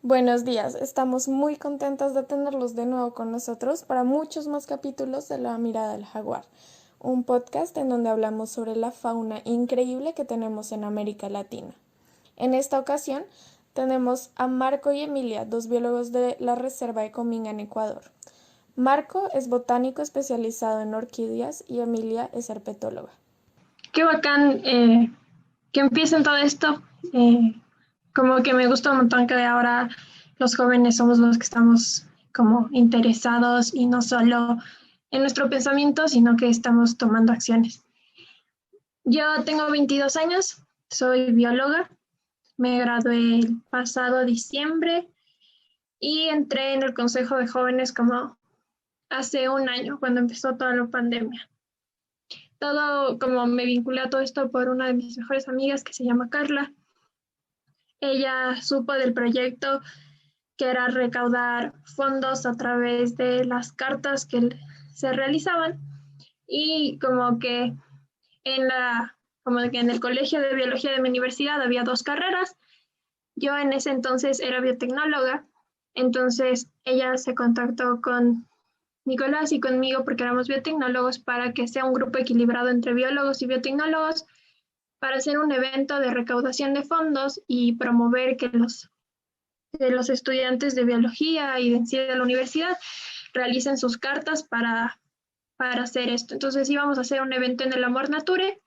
Buenos días, estamos muy contentas de tenerlos de nuevo con nosotros para muchos más capítulos de La Mirada del Jaguar, un podcast en donde hablamos sobre la fauna increíble que tenemos en América Latina. En esta ocasión tenemos a Marco y Emilia, dos biólogos de la Reserva de Cominga en Ecuador. Marco es botánico especializado en orquídeas y Emilia es herpetóloga. Qué bacán que empiecen todo esto. eh, Como que me gusta un montón que ahora los jóvenes somos los que estamos como interesados y no solo en nuestro pensamiento, sino que estamos tomando acciones. Yo tengo 22 años, soy bióloga, me gradué el pasado diciembre y entré en el Consejo de Jóvenes como hace un año, cuando empezó toda la pandemia. Todo como me vinculé a todo esto por una de mis mejores amigas que se llama Carla. Ella supo del proyecto que era recaudar fondos a través de las cartas que se realizaban y como que en el colegio de biología de mi universidad había dos carreras. Yo en ese entonces era biotecnóloga, entonces ella se contactó con Nicolás y conmigo porque éramos biotecnólogos para que sea un grupo equilibrado entre biólogos y biotecnólogos para hacer un evento de recaudación de fondos y promover que los estudiantes de biología y de, sí, de la universidad realicen sus cartas para hacer esto. Entonces íbamos a hacer un evento en el Amor Nature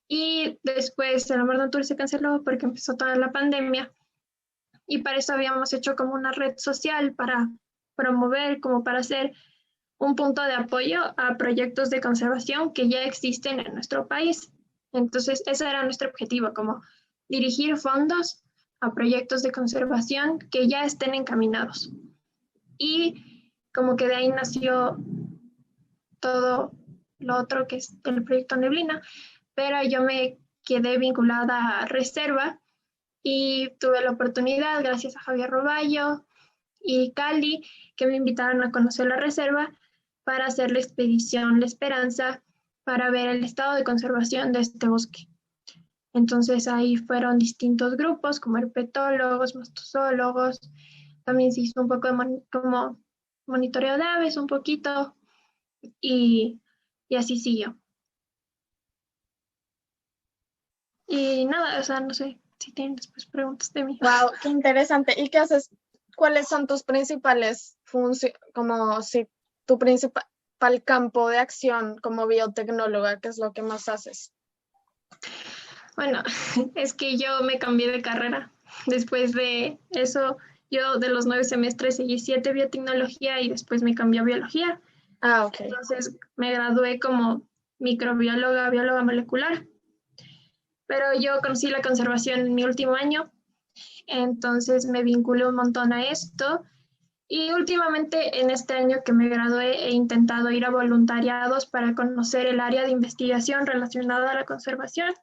y después el Amor Nature se canceló porque empezó toda la pandemia y para eso habíamos hecho como una red social para promover, como para hacer un punto de apoyo a proyectos de conservación que ya existen en nuestro país. Entonces, ese era nuestro objetivo, como dirigir fondos a proyectos de conservación que ya estén encaminados. Y como que de ahí nació todo lo otro que es el proyecto Neblina, pero yo me quedé vinculada a Reserva y tuve la oportunidad, gracias a Javier Roballo y Cali, que me invitaron a conocer la reserva para hacer la expedición La Esperanza para ver el estado de conservación de este bosque. Entonces ahí fueron distintos grupos como herpetólogos, mastozólogos, también se hizo un poco de como monitoreo de aves, un poquito, y, y así siguió. Y nada, o sea, no sé si tienen después preguntas de mí. Wow, qué interesante. ¿Y qué haces? ¿Cuáles son tus principales funciones, como si tu principal campo de acción como biotecnóloga? ¿Qué es lo que más haces? Bueno, es que yo me cambié de carrera. Después de eso, yo de los 9 semestres seguí 7 biotecnología y después me cambié a biología. Ah, ok. Entonces me gradué como microbióloga, bióloga molecular, pero yo conocí la conservación en mi último año, entonces me vinculé un montón a esto y últimamente en este año que me gradué he intentado ir a voluntariados para conocer el área de investigación relacionada a la conservación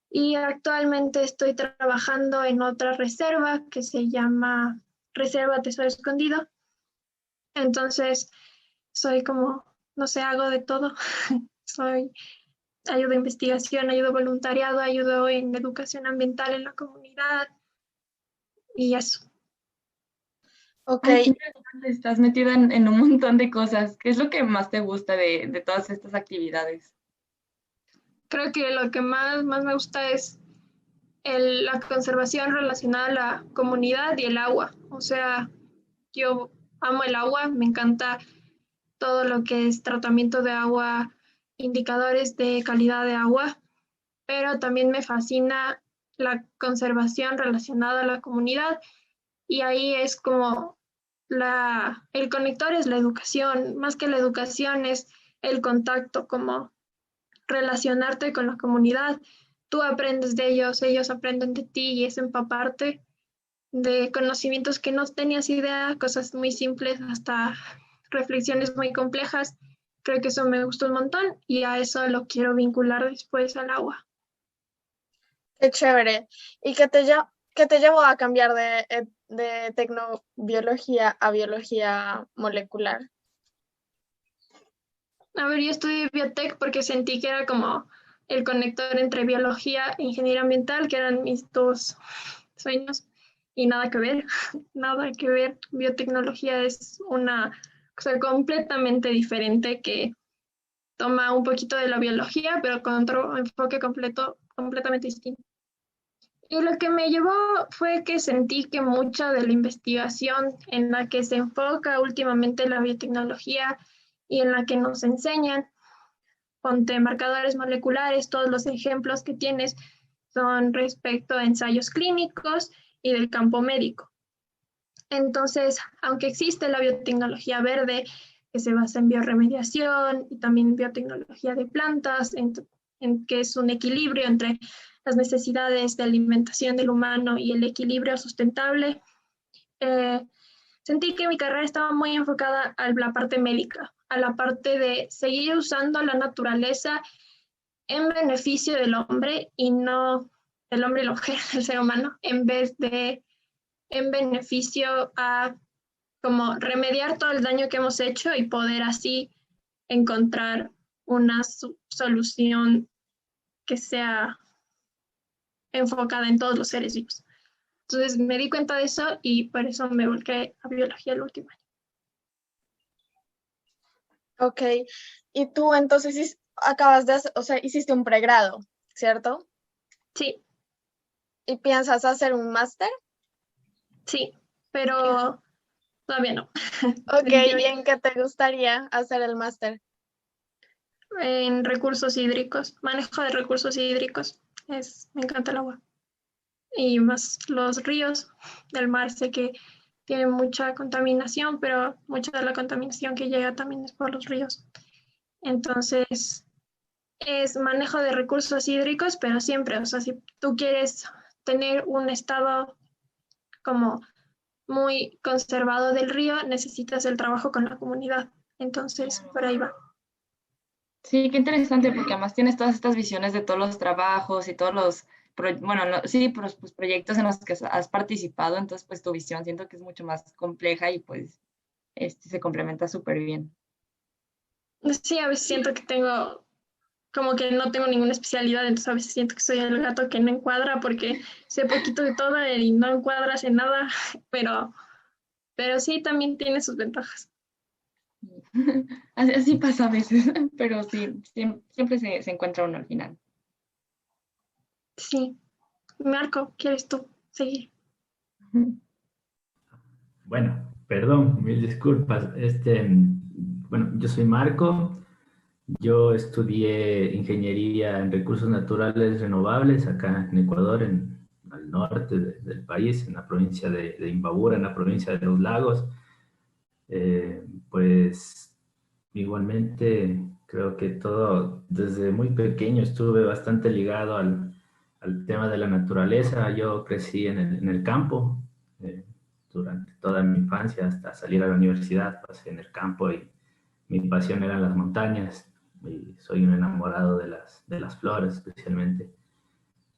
y actualmente estoy trabajando en otra reserva que se llama Reserva Tesoro Escondido. Entonces soy como, no sé, hago de todo. Soy ayudo a investigación, ayudo a voluntariado, ayudo en educación ambiental en la comunidad y eso. Ok, Ay, qué interesante, estás metida en un montón de cosas. ¿Qué es lo que más te gusta de todas estas actividades? Creo que lo que más me gusta es la conservación relacionada a la comunidad y el agua. O sea, yo amo el agua, me encanta todo lo que es tratamiento de agua, indicadores de calidad de agua, pero también me fascina la conservación relacionada a la comunidad y ahí es como el conector es la educación, más que la educación es el contacto, como relacionarte con la comunidad. Tú aprendes de ellos, ellos aprenden de ti y es empaparte de conocimientos que no tenías idea, cosas muy simples hasta reflexiones muy complejas. Creo que eso me gustó un montón y a eso lo quiero vincular después al agua. qué chévere. ¿Y qué te llevó a cambiar de tecnobiología a biología molecular? A ver, yo estudié biotech porque sentí que era como el conector entre biología e ingeniería ambiental, que eran mis dos sueños. y nada que ver, nada que ver. Biotecnología es una cosa completamente diferente que toma un poquito de la biología, pero con otro enfoque completamente distinto. Y lo que me llevó fue que sentí que mucha de la investigación en la que se enfoca últimamente la biotecnología y en la que nos enseñan, ponte marcadores moleculares, todos los ejemplos que tienes son respecto a ensayos clínicos y del campo médico. Entonces, aunque existe la biotecnología verde, que se basa en bioremediación y también biotecnología de plantas, en que es un equilibrio entre las necesidades de alimentación del humano y el equilibrio sustentable, sentí que mi carrera estaba muy enfocada a la parte médica, a la parte de seguir usando la naturaleza en beneficio del hombre y no del hombre y la mujer, del ser humano, en vez de en beneficio a como remediar todo el daño que hemos hecho y poder así encontrar una solución que sea enfocada en todos los seres vivos. Entonces me di cuenta de eso y por eso me volqué a biología el último año. Ok, y tú entonces acabas de hacer, o sea, hiciste un pregrado, ¿cierto? Sí, ¿Y piensas hacer un máster? sí, pero todavía no. Ok, ¿y en qué te gustaría hacer el máster? En recursos hídricos, manejo de recursos hídricos. Me encanta el agua. Y más los ríos del mar, sé que tienen mucha contaminación, pero mucha de la contaminación que llega también es por los ríos. Entonces, es manejo de recursos hídricos, pero siempre, o sea, si tú quieres tener un estado como muy conservado del río, necesitas el trabajo con la comunidad. Entonces, por ahí va. Sí, qué interesante, porque además tienes todas estas visiones de todos los trabajos y todos los, bueno, sí, pues, proyectos en los que has participado, entonces pues tu visión siento que es mucho más compleja y pues se complementa súper bien. Sí, a veces siento que tengo, como que no tengo ninguna especialidad, entonces a veces siento que soy el gato que no encuadra porque sé poquito de todo y no encuadras en nada, pero sí también tiene sus ventajas. Así pasa a veces, pero sí, siempre se encuentra uno al final. Sí, Marco, ¿quieres tú seguir? Bueno, perdón, mil disculpas. Bueno, yo soy Marco. Yo estudié ingeniería en recursos naturales renovables acá en Ecuador, al norte del país, en la provincia de Imbabura, en la provincia de Los Lagos. Pues igualmente creo que todo, desde muy pequeño estuve bastante ligado al tema de la naturaleza. Yo crecí en el campo. eh, Durante toda mi infancia hasta salir a la universidad pasé en el campo y mi pasión eran las montañas y soy un enamorado de las flores especialmente.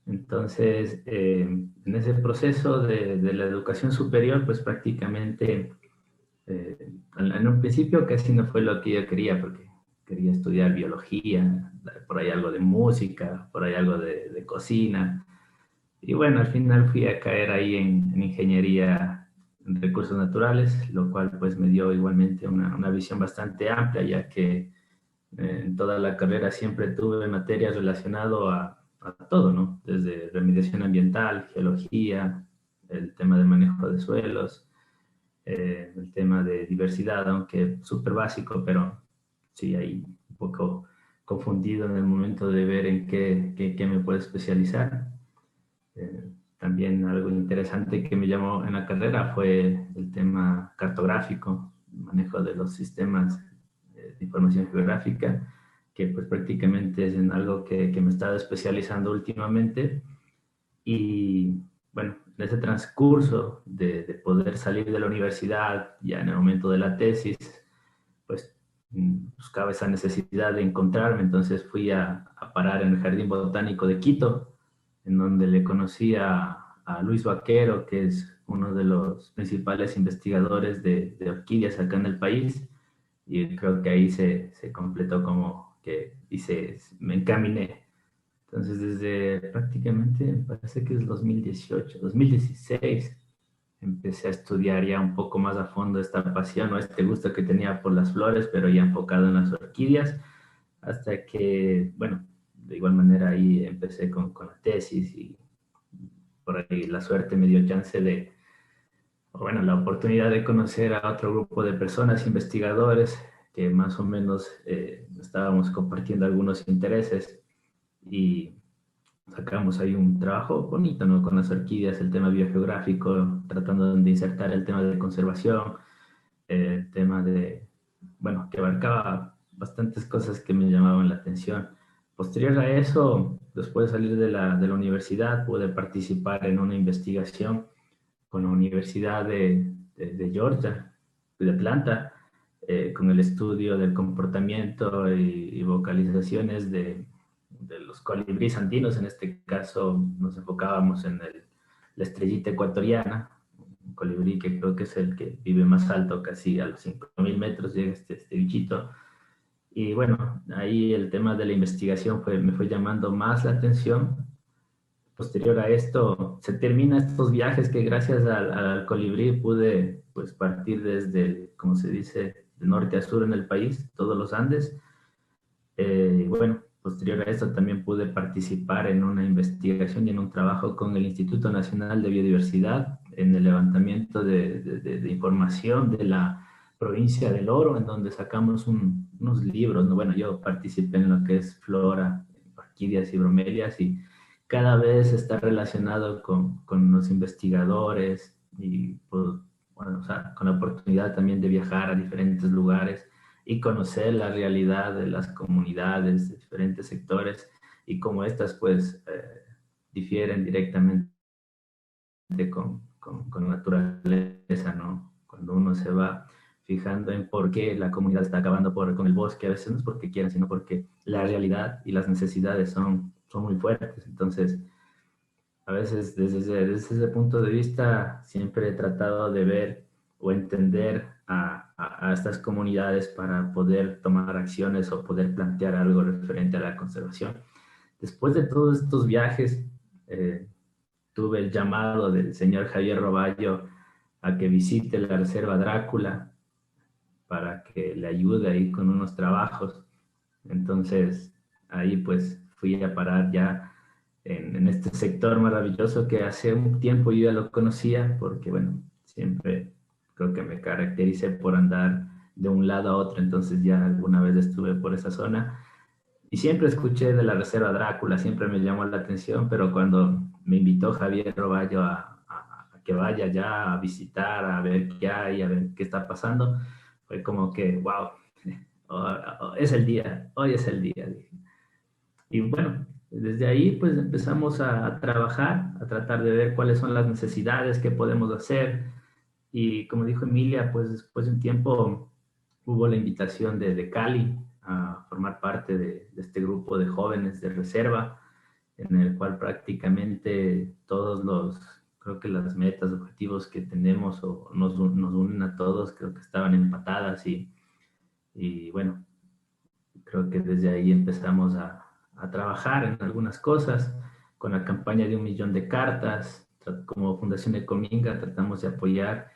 Entonces, en ese proceso de la educación superior, pues prácticamente en un principio casi no fue lo que yo quería porque quería estudiar biología, por ahí algo de música, por ahí algo de cocina. Y bueno, al final fui a caer ahí en ingeniería en recursos naturales, lo cual pues me dio igualmente una visión bastante amplia, ya que en toda la carrera siempre tuve materias relacionadas a todo, ¿no? Desde remediación ambiental, geología, el tema del manejo de suelos, el tema de diversidad, aunque súper básico, pero sí ahí un poco confundido en el momento de ver en qué me puedo especializar. También algo interesante que me llamó en la carrera fue el tema cartográfico, el manejo de los sistemas de información geográfica, que pues prácticamente es en algo que me he estado especializando últimamente. Y bueno, en ese transcurso de poder salir de la universidad, ya en el momento de la tesis, pues buscaba esa necesidad de encontrarme, entonces fui a parar en el Jardín Botánico de Quito, en donde le conocí a Luis Vaquero, que es uno de los principales investigadores de orquídeas acá en el país, y creo que ahí se completó como que me encaminé. Entonces, desde prácticamente, parece que es 2018, 2016, empecé a estudiar ya un poco más a fondo esta pasión o este gusto que tenía por las flores, pero ya enfocado en las orquídeas, hasta que, bueno, de igual manera ahí empecé con la tesis y por ahí la suerte me dio chance de, bueno, la oportunidad de conocer a otro grupo de personas, investigadores, que más o menos estábamos compartiendo algunos intereses y sacamos ahí un trabajo bonito, ¿no? Con las orquídeas, el tema biogeográfico, tratando de insertar el tema de conservación, el tema de, bueno, que abarcaba bastantes cosas que me llamaban la atención. Posterior a eso, después de salir de la universidad, pude participar en una investigación con la Universidad de Georgia, de Atlanta, con el estudio del comportamiento y vocalizaciones de los colibríes andinos. En este caso nos enfocábamos en la estrellita ecuatoriana, un colibrí que creo que es el que vive más alto, casi a los 5.000 metros llega este bichito. Y bueno, ahí el tema de la investigación me fue llamando más la atención. Posterior a esto, se terminan estos viajes que gracias al colibrí pude pues partir desde, como se dice, de norte a sur en el país, todos los Andes. Bueno, posterior a esto también pude participar en una investigación y en un trabajo con el Instituto Nacional de Biodiversidad en el levantamiento de información de la provincia del Oro, en donde sacamos unos libros, ¿no? Bueno, yo participé en lo que es flora, orquídeas y bromelias, y cada vez está relacionado con los investigadores y pues, bueno, o sea, con la oportunidad también de viajar a diferentes lugares y conocer la realidad de las comunidades, de diferentes sectores y cómo estas pues difieren directamente con naturaleza, ¿no? Cuando uno se va fijando en por qué la comunidad está acabando con el bosque, a veces no es porque quieran, sino porque la realidad y las necesidades son muy fuertes. Entonces, a veces desde ese punto de vista siempre he tratado de ver o entender a estas comunidades para poder tomar acciones o poder plantear algo referente a la conservación. Después de todos estos viajes, tuve el llamado del señor Javier Roballo a que visite la Reserva Drácula para que le ayude ahí con unos trabajos. Entonces, ahí pues fui a parar ya en este sector maravilloso que hace un tiempo yo ya lo conocía, porque bueno, siempre creo que me caractericé por andar de un lado a otro, entonces ya alguna vez estuve por esa zona y siempre escuché de la Reserva Drácula, siempre me llamó la atención, pero cuando me invitó Javier Roballo a que vaya ya a visitar, a ver qué hay, a ver qué está pasando, fue como que, wow, es el día, hoy es el día, dije. Y bueno, desde ahí pues empezamos a trabajar, a tratar de ver cuáles son las necesidades, qué podemos hacer. Y como dijo Emilia, pues después de un tiempo hubo la invitación de Cali a formar parte de este grupo de jóvenes de reserva, en el cual prácticamente todos creo que las metas, objetivos que tenemos o nos unen a todos, creo que estaban empatadas y bueno, creo que desde ahí empezamos a trabajar en algunas cosas, con la campaña de 1.000.000 de cartas, como Fundación Ecominga tratamos de apoyar,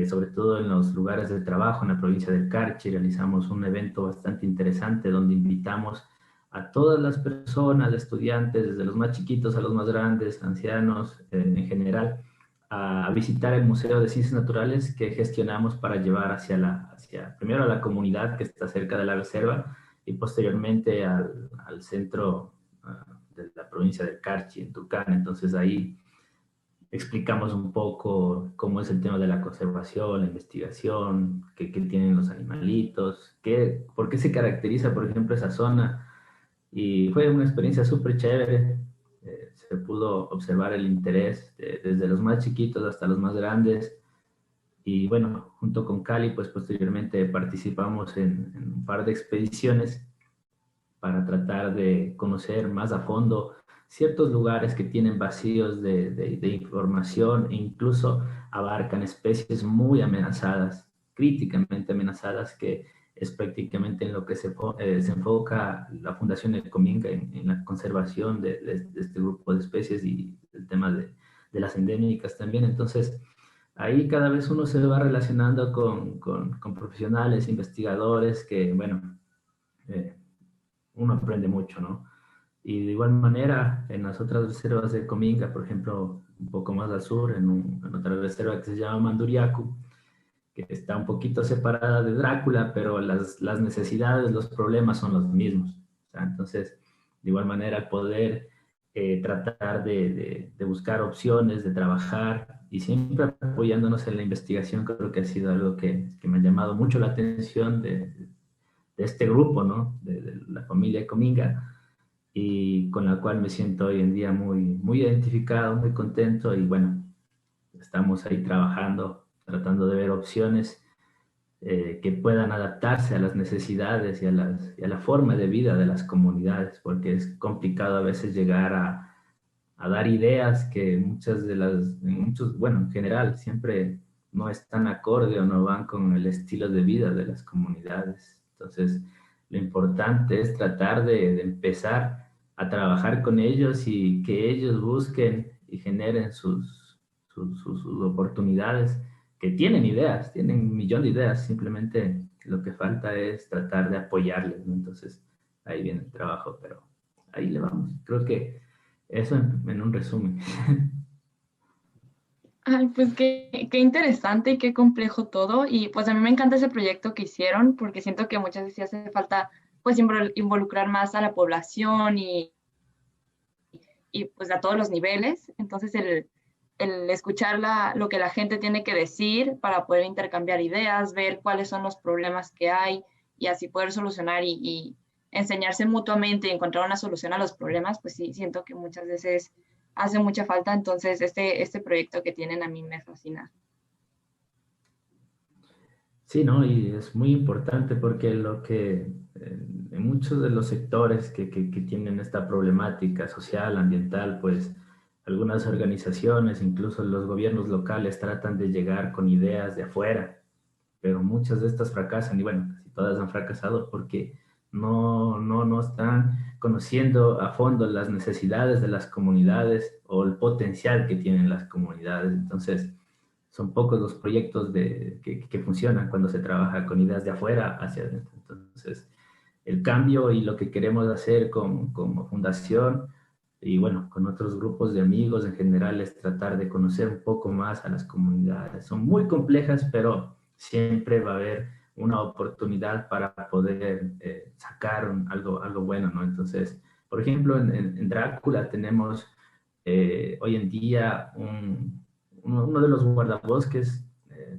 sobre todo en los lugares de trabajo en la provincia del Carchi. Realizamos un evento bastante interesante donde invitamos a todas las personas, estudiantes, desde los más chiquitos a los más grandes, ancianos en general, a visitar el Museo de Ciencias Naturales que gestionamos para llevar primero a la comunidad que está cerca de la reserva y posteriormente al centro de la provincia del Carchi, en Tucán. Entonces ahí explicamos un poco cómo es el tema de la conservación, la investigación, qué tienen los animalitos, por qué se caracteriza, por ejemplo, esa zona. Y fue una experiencia súper chévere. Se pudo observar el interés desde los más chiquitos hasta los más grandes. Y bueno, junto con Cali, pues posteriormente participamos en un par de expediciones para tratar de conocer más a fondo ciertos lugares que tienen vacíos de información e incluso abarcan especies muy amenazadas, críticamente amenazadas, que es prácticamente en lo que se enfoca la Fundación Ecominga en la conservación de este grupo de especies y el tema de las endémicas también. Entonces, ahí cada vez uno se va relacionando con profesionales, investigadores, que, bueno, eh, uno aprende mucho, ¿no? Y de igual manera, en las otras reservas de Cominga, por ejemplo, un poco más al sur, en otra reserva que se llama Manduriacu, que está un poquito separada de Drácula, pero las necesidades, los problemas son los mismos. O sea, entonces, de igual manera, poder tratar de buscar opciones, de trabajar y siempre apoyándonos en la investigación, creo que ha sido algo que me ha llamado mucho la atención de este grupo, ¿no? De la familia Cominga, y con la cual me siento hoy en día muy, muy identificado, muy contento y bueno, estamos ahí trabajando, tratando de ver opciones que puedan adaptarse a las necesidades y a la forma de vida de las comunidades, porque es complicado a veces llegar a dar ideas que muchas de muchos, bueno, en general, siempre no están acorde o no van con el estilo de vida de las comunidades. Entonces, lo importante es tratar de empezar a trabajar con ellos y que ellos busquen y generen sus oportunidades, que tienen ideas, tienen un millón de ideas, simplemente lo que falta es tratar de apoyarles, ¿no? Entonces, ahí viene el trabajo, pero ahí le vamos. Creo que eso en un resumen. Ay, pues qué interesante y qué complejo todo. Y pues a mí me encanta ese proyecto que hicieron porque siento que muchas veces sí hace falta pues involucrar más a la población y pues a todos los niveles. Entonces el escuchar lo que la gente tiene que decir para poder intercambiar ideas, ver cuáles son los problemas que hay y así poder solucionar y enseñarse mutuamente y encontrar una solución a los problemas, pues sí, siento que muchas veces hace mucha falta. Entonces este proyecto que tienen a mí me fascina. Sí, ¿no? Y es muy importante porque en muchos de los sectores que tienen esta problemática social, ambiental, pues algunas organizaciones, incluso los gobiernos locales, tratan de llegar con ideas de afuera, pero muchas de estas fracasan y bueno, casi todas han fracasado porque no están conociendo a fondo las necesidades de las comunidades o el potencial que tienen las comunidades. Entonces, son pocos los proyectos que funcionan cuando se trabaja con ideas de afuera hacia adentro. Entonces, el cambio y lo que queremos hacer como fundación y bueno, con otros grupos de amigos en general es tratar de conocer un poco más a las comunidades. Son muy complejas, pero siempre va a haber una oportunidad para poder sacar algo bueno, ¿no? Entonces, por ejemplo, en Drácula tenemos hoy en día uno de los guardabosques,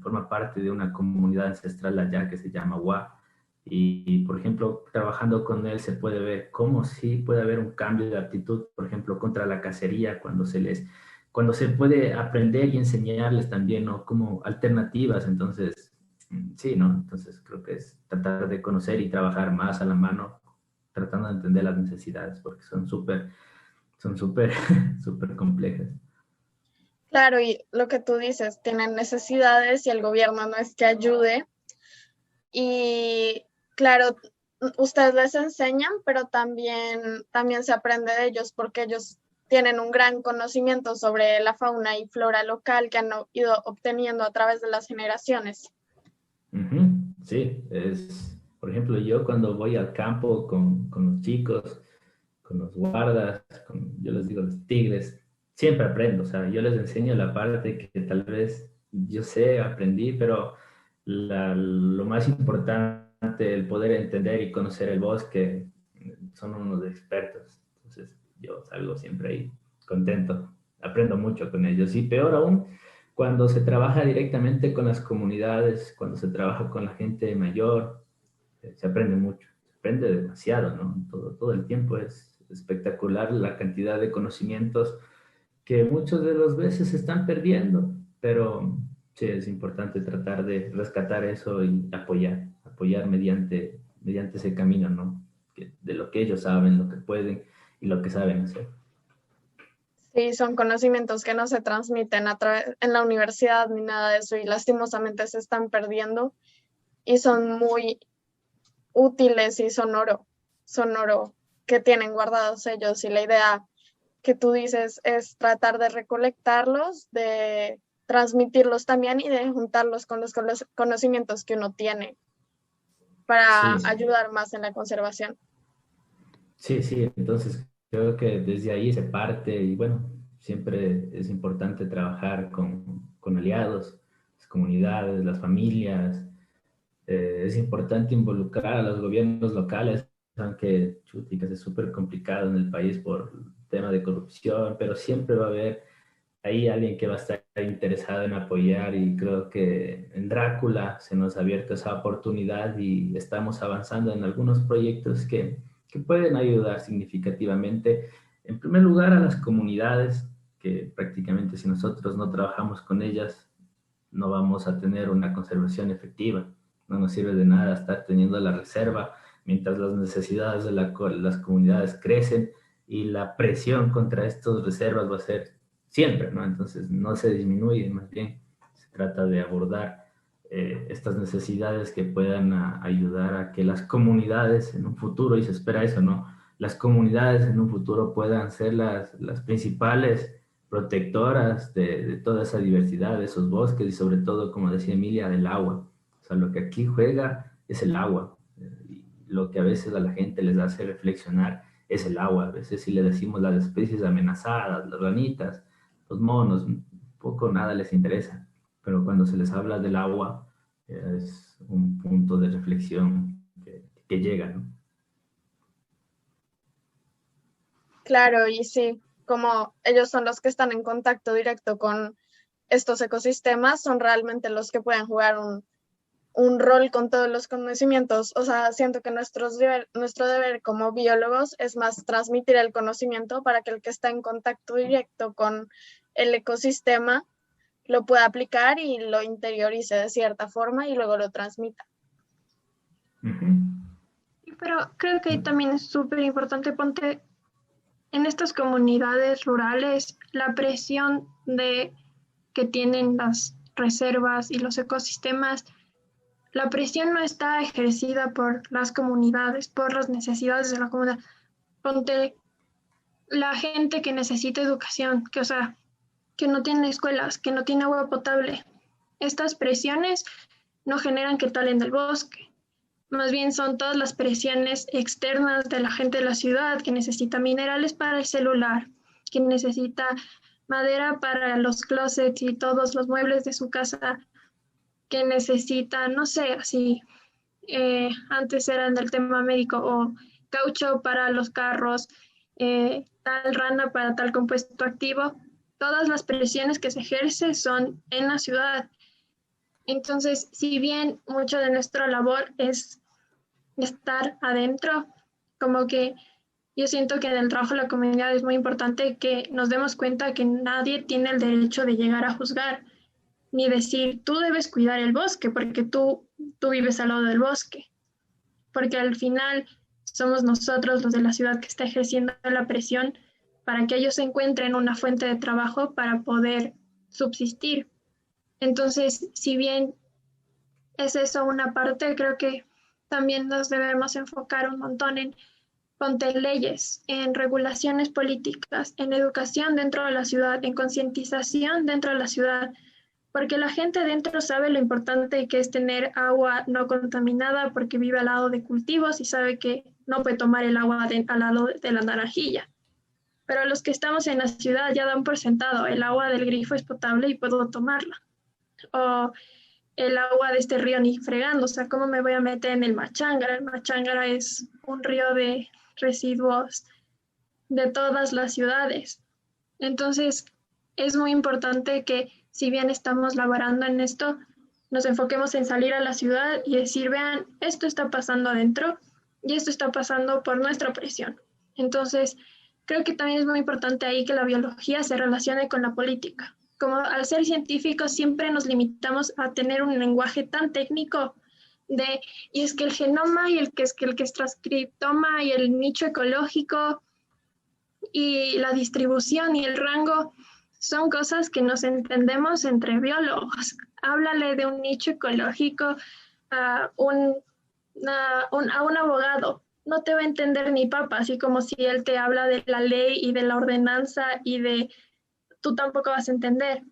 forma parte de una comunidad ancestral allá que se llama Wa. Y, por ejemplo, trabajando con él se puede ver cómo sí puede haber un cambio de actitud, por ejemplo, contra la cacería, cuando se puede aprender y enseñarles también, ¿no? Como alternativas. Entonces, sí, ¿no? Entonces creo que es tratar de conocer y trabajar más a la mano, tratando de entender las necesidades, porque son súper, súper complejas. Claro, y lo que tú dices, tienen necesidades y el gobierno no es que ayude. Y claro, ustedes les enseñan, pero también se aprende de ellos porque ellos tienen un gran conocimiento sobre la fauna y flora local que han ido obteniendo a través de las generaciones. Sí, por ejemplo, yo cuando voy al campo con los chicos, con los guardas, yo les digo los tigres, siempre aprendo, o sea, yo les enseño la parte que tal vez yo sé, aprendí, pero lo más importante, el poder entender y conocer el bosque, son unos expertos, entonces yo salgo siempre ahí contento, aprendo mucho con ellos y peor aún cuando se trabaja directamente con las comunidades, cuando se trabaja con la gente mayor, se aprende mucho, se aprende demasiado, ¿no? Todo el tiempo es espectacular la cantidad de conocimientos que muchas de las veces se están perdiendo, pero sí es importante tratar de rescatar eso y apoyar mediante ese camino, ¿no? De lo que ellos saben, lo que pueden y lo que saben hacer. Sí, son conocimientos que no se transmiten en la universidad ni nada de eso y lastimosamente se están perdiendo y son muy útiles y son oro que tienen guardados ellos y la idea que tú dices es tratar de recolectarlos, de transmitirlos también y de juntarlos con los conocimientos que uno tiene para Sí, ayudar más en la conservación. sí, sí, entonces creo que desde ahí se parte y bueno, siempre es importante trabajar con aliados, las comunidades, las familias. Es importante involucrar a los gobiernos locales, aunque chuticas es súper complicado en el país por el tema de corrupción, pero siempre va a haber ahí alguien que va a estar interesado en apoyar y creo que en Drácula se nos ha abierto esa oportunidad y estamos avanzando en algunos proyectos que pueden ayudar significativamente, en primer lugar, a las comunidades, que prácticamente si nosotros no trabajamos con ellas, no vamos a tener una conservación efectiva. No nos sirve de nada estar teniendo la reserva mientras las necesidades de las comunidades crecen y la presión contra estas reservas va a ser siempre, ¿no? Entonces no se disminuye, más bien se trata de abordar estas necesidades que puedan ayudar a que las comunidades en un futuro, y se espera eso, ¿no? Las comunidades en un futuro puedan ser las principales protectoras de toda esa diversidad, de esos bosques y sobre todo, como decía Emilia, del agua. O sea, lo que aquí juega es el agua. Y lo que a veces a la gente les hace reflexionar es el agua. A veces si le decimos las especies amenazadas, las ranitas, los monos, poco nada les interesa. Pero cuando se les habla del agua, es un punto de reflexión que llega, ¿no? Claro, y sí, como ellos son los que están en contacto directo con estos ecosistemas, son realmente los que pueden jugar un rol con todos los conocimientos. O sea, siento que nuestro deber como biólogos es más transmitir el conocimiento para que el que está en contacto directo con el ecosistema lo pueda aplicar y lo interiorice de cierta forma y luego lo transmita. Pero creo que también es súper importante, ponte en estas comunidades rurales, la presión que tienen las reservas y los ecosistemas, la presión no está ejercida por las comunidades, por las necesidades de la comunidad. Ponte la gente que necesita educación, o sea, que no tiene escuelas, que no tiene agua potable. Estas presiones no generan que talen del bosque. Más bien son todas las presiones externas de la gente de la ciudad que necesita minerales para el celular, que necesita madera para los closets y todos los muebles de su casa, que necesita, no sé, así, antes eran del tema médico, o caucho para los carros, tal rana para tal compuesto activo. Todas las presiones que se ejercen son en la ciudad. Entonces, si bien mucho de nuestra labor es estar adentro, como que yo siento que en el trabajo de la comunidad es muy importante que nos demos cuenta que nadie tiene el derecho de llegar a juzgar, ni decir, tú debes cuidar el bosque porque tú vives al lado del bosque, porque al final somos nosotros los de la ciudad que está ejerciendo la presión para que ellos encuentren una fuente de trabajo para poder subsistir. Entonces, si bien es eso una parte, creo que también nos debemos enfocar un montón en ponte leyes, en regulaciones políticas, en educación dentro de la ciudad, en concientización dentro de la ciudad, porque la gente dentro sabe lo importante que es tener agua no contaminada porque vive al lado de cultivos y sabe que no puede tomar el agua al lado de la naranjilla. Pero los que estamos en la ciudad ya dan por sentado, el agua del grifo es potable y puedo tomarla. O el agua de este río ni fregando, o sea, ¿cómo me voy a meter en el Machángara? El Machángara es un río de residuos de todas las ciudades. Entonces, es muy importante que si bien estamos laborando en esto, nos enfoquemos en salir a la ciudad y decir, vean, esto está pasando adentro y esto está pasando por nuestra presión. Entonces, creo que también es muy importante ahí que la biología se relacione con la política. Como al ser científicos siempre nos limitamos a tener un lenguaje tan técnico y es que el genoma y el que es transcriptoma y el nicho ecológico y la distribución y el rango son cosas que nos entendemos entre biólogos. Háblale de un nicho ecológico a un abogado. No te va a entender ni papa, así como si él te habla de la ley y de la ordenanza tú tampoco vas a entender.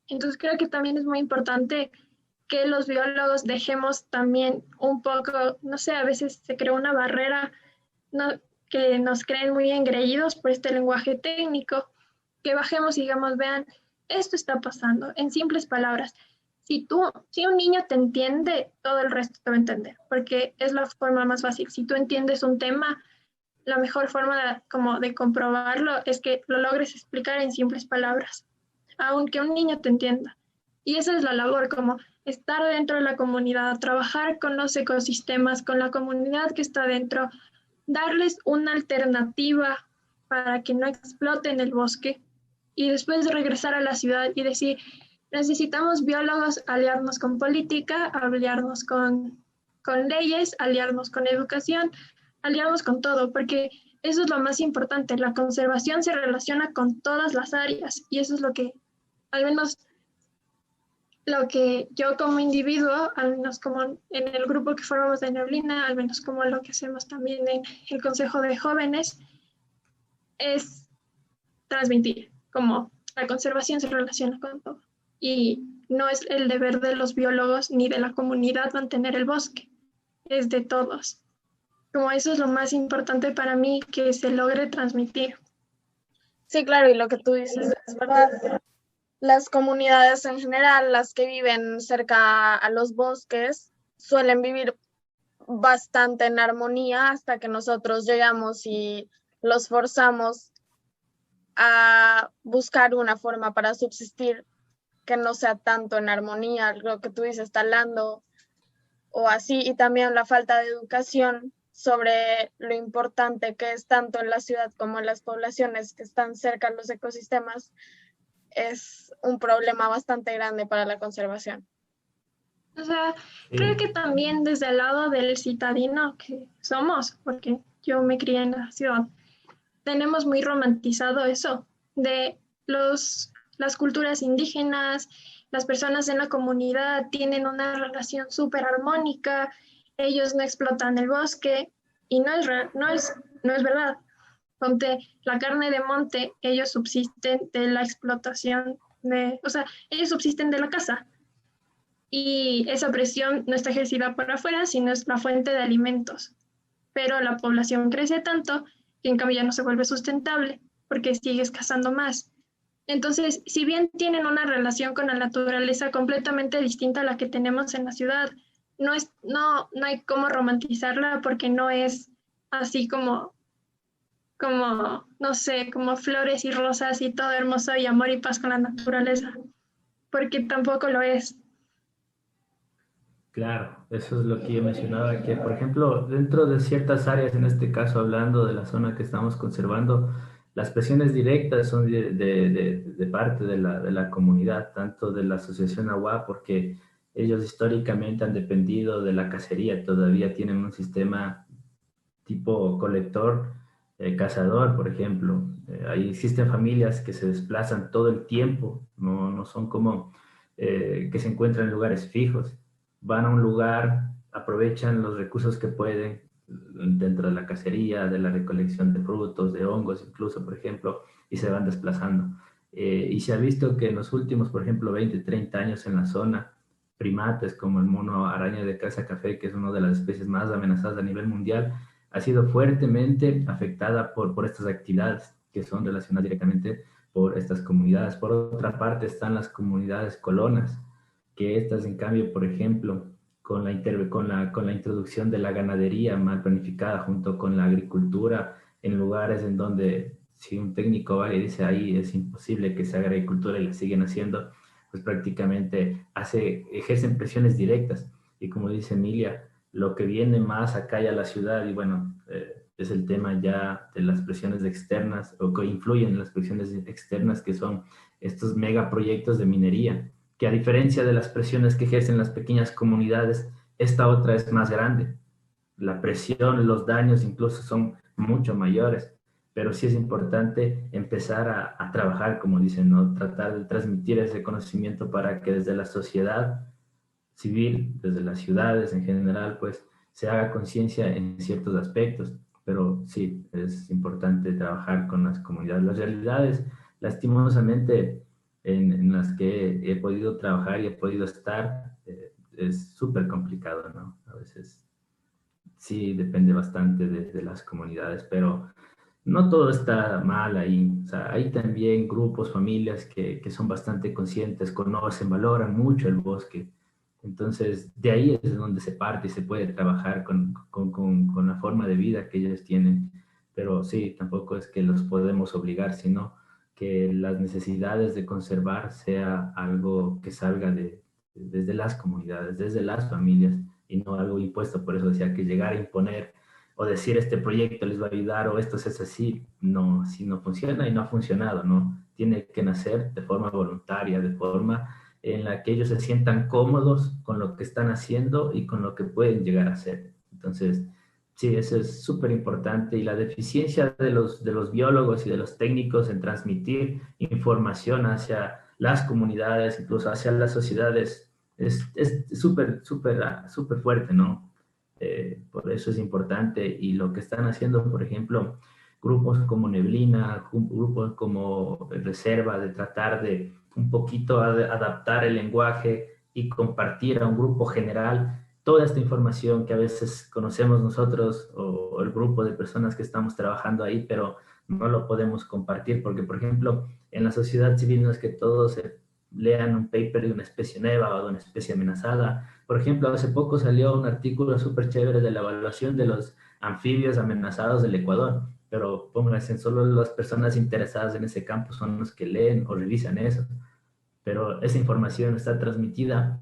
Entonces creo que también es muy importante que los biólogos dejemos también un poco, no sé, a veces se crea una barrera, ¿no?, que nos creen muy engreídos por este lenguaje técnico, que bajemos y digamos, vean, esto está pasando, en simples palabras. Si un niño te entiende, todo el resto te va a entender, porque es la forma más fácil. Si tú entiendes un tema, la mejor forma como de comprobarlo es que lo logres explicar en simples palabras, aunque un niño te entienda. Y esa es la labor, como estar dentro de la comunidad, trabajar con los ecosistemas, con la comunidad que está dentro, darles una alternativa para que no exploten el bosque y después regresar a la ciudad y decir, necesitamos biólogos, aliarnos con política, aliarnos con leyes, aliarnos con educación, aliarnos con todo, porque eso es lo más importante. La conservación se relaciona con todas las áreas y eso es lo que, al menos lo que yo como individuo, al menos como en el grupo que formamos de Neblina, al menos como lo que hacemos también en el Consejo de Jóvenes, es transmitir, como la conservación se relaciona con todo. Y no es el deber de los biólogos ni de la comunidad mantener el bosque, es de todos. Como eso es lo más importante para mí, que se logre transmitir. Sí, claro, y lo que tú dices es verdad. Las comunidades en general, las que viven cerca a los bosques, suelen vivir bastante en armonía hasta que nosotros llegamos y los forzamos a buscar una forma para subsistir que no sea tanto en armonía, lo que tú dices, talando o así, y también la falta de educación sobre lo importante que es tanto en la ciudad como en las poblaciones que están cerca de los ecosistemas, es un problema bastante grande para la conservación. O sea, creo Sí, que también desde el lado del citadino que somos, porque yo me crié en la ciudad, tenemos muy romantizado eso de las culturas indígenas, las personas en la comunidad tienen una relación súper armónica, ellos no explotan el bosque y no es verdad. Ponte la carne de monte, ellos subsisten de la explotación o sea, ellos subsisten de la caza y esa presión no está ejercida por afuera, sino es la fuente de alimentos. Pero la población crece tanto que en cambio ya no se vuelve sustentable porque sigues cazando más. Entonces, si bien tienen una relación con la naturaleza completamente distinta a la que tenemos en la ciudad, no hay cómo romantizarla porque no es así como, no sé, como flores y rosas y todo hermoso y amor y paz con la naturaleza, porque tampoco lo es. claro, eso es lo que yo mencionaba, que por ejemplo, dentro de ciertas áreas, en este caso hablando de la zona que estamos conservando, las presiones directas son de parte de la comunidad, tanto de la asociación AGUA, porque ellos históricamente han dependido de la cacería, todavía tienen un sistema tipo colector, cazador, por ejemplo. Ahí existen familias que se desplazan todo el tiempo, no son como que se encuentran en lugares fijos. Van a un lugar, aprovechan los recursos que pueden dentro de la cacería, de la recolección de frutos, de hongos, incluso, por ejemplo, y se van desplazando. Y se ha visto que en los últimos, por ejemplo, 20, 30 años en la zona, primates como el mono araña de casa café, que es una de las especies más amenazadas a nivel mundial, ha sido fuertemente afectada por estas actividades que son relacionadas directamente por estas comunidades. Por otra parte están las comunidades colonas, que estas en cambio, por ejemplo, con la introducción de la ganadería mal planificada junto con la agricultura en lugares en donde si un técnico va y dice ahí es imposible que se haga agricultura y la siguen haciendo, pues prácticamente ejercen presiones directas. Y como dice Emilia, lo que viene más acá ya a la ciudad, y bueno, es el tema ya de las presiones externas o que influyen en las presiones externas, que son estos megaproyectos de minería, que a diferencia de las presiones que ejercen las pequeñas comunidades, esta otra es más grande. La presión, los daños incluso son mucho mayores, pero sí es importante empezar a trabajar, como dicen, ¿no? Tratar de transmitir ese conocimiento para que desde la sociedad civil, desde las ciudades en general, pues se haga conciencia en ciertos aspectos, pero sí, es importante trabajar con las comunidades. Las realidades, lastimosamente, en las que he podido trabajar y he podido estar, es súper complicado, ¿no? A veces sí depende bastante de las comunidades, pero no todo está mal ahí. O sea, hay también grupos, familias que son bastante conscientes, conocen, valoran mucho el bosque. Entonces, de ahí es donde se parte y se puede trabajar con la forma de vida que ellos tienen. Pero sí, tampoco es que los podemos obligar, sino que las necesidades de conservar sea algo que salga desde las comunidades, desde las familias, y no algo impuesto. Por eso decía que llegar a imponer o decir este proyecto les va a ayudar o esto es así, no, si no funciona y no ha funcionado, ¿no? Tiene que nacer de forma voluntaria, de forma en la que ellos se sientan cómodos con lo que están haciendo y con lo que pueden llegar a hacer. Entonces, sí, eso es súper importante, y la deficiencia de los biólogos y de los técnicos en transmitir información hacia las comunidades, incluso hacia las sociedades, es súper, súper, súper fuerte, ¿no? Por eso es importante, y lo que están haciendo, por ejemplo, grupos como Neblina, grupos como Reserva, de tratar de un poquito adaptar el lenguaje y compartir a un grupo general toda esta información que a veces conocemos nosotros o el grupo de personas que estamos trabajando ahí, pero no lo podemos compartir porque, por ejemplo, en la sociedad civil no es que todos lean un paper de una especie nueva o de una especie amenazada. Por ejemplo, hace poco salió un artículo súper chévere de la evaluación de los anfibios amenazados del Ecuador, pero pónganse, solo las personas interesadas en ese campo son los que leen o revisan eso. Pero esa información está transmitida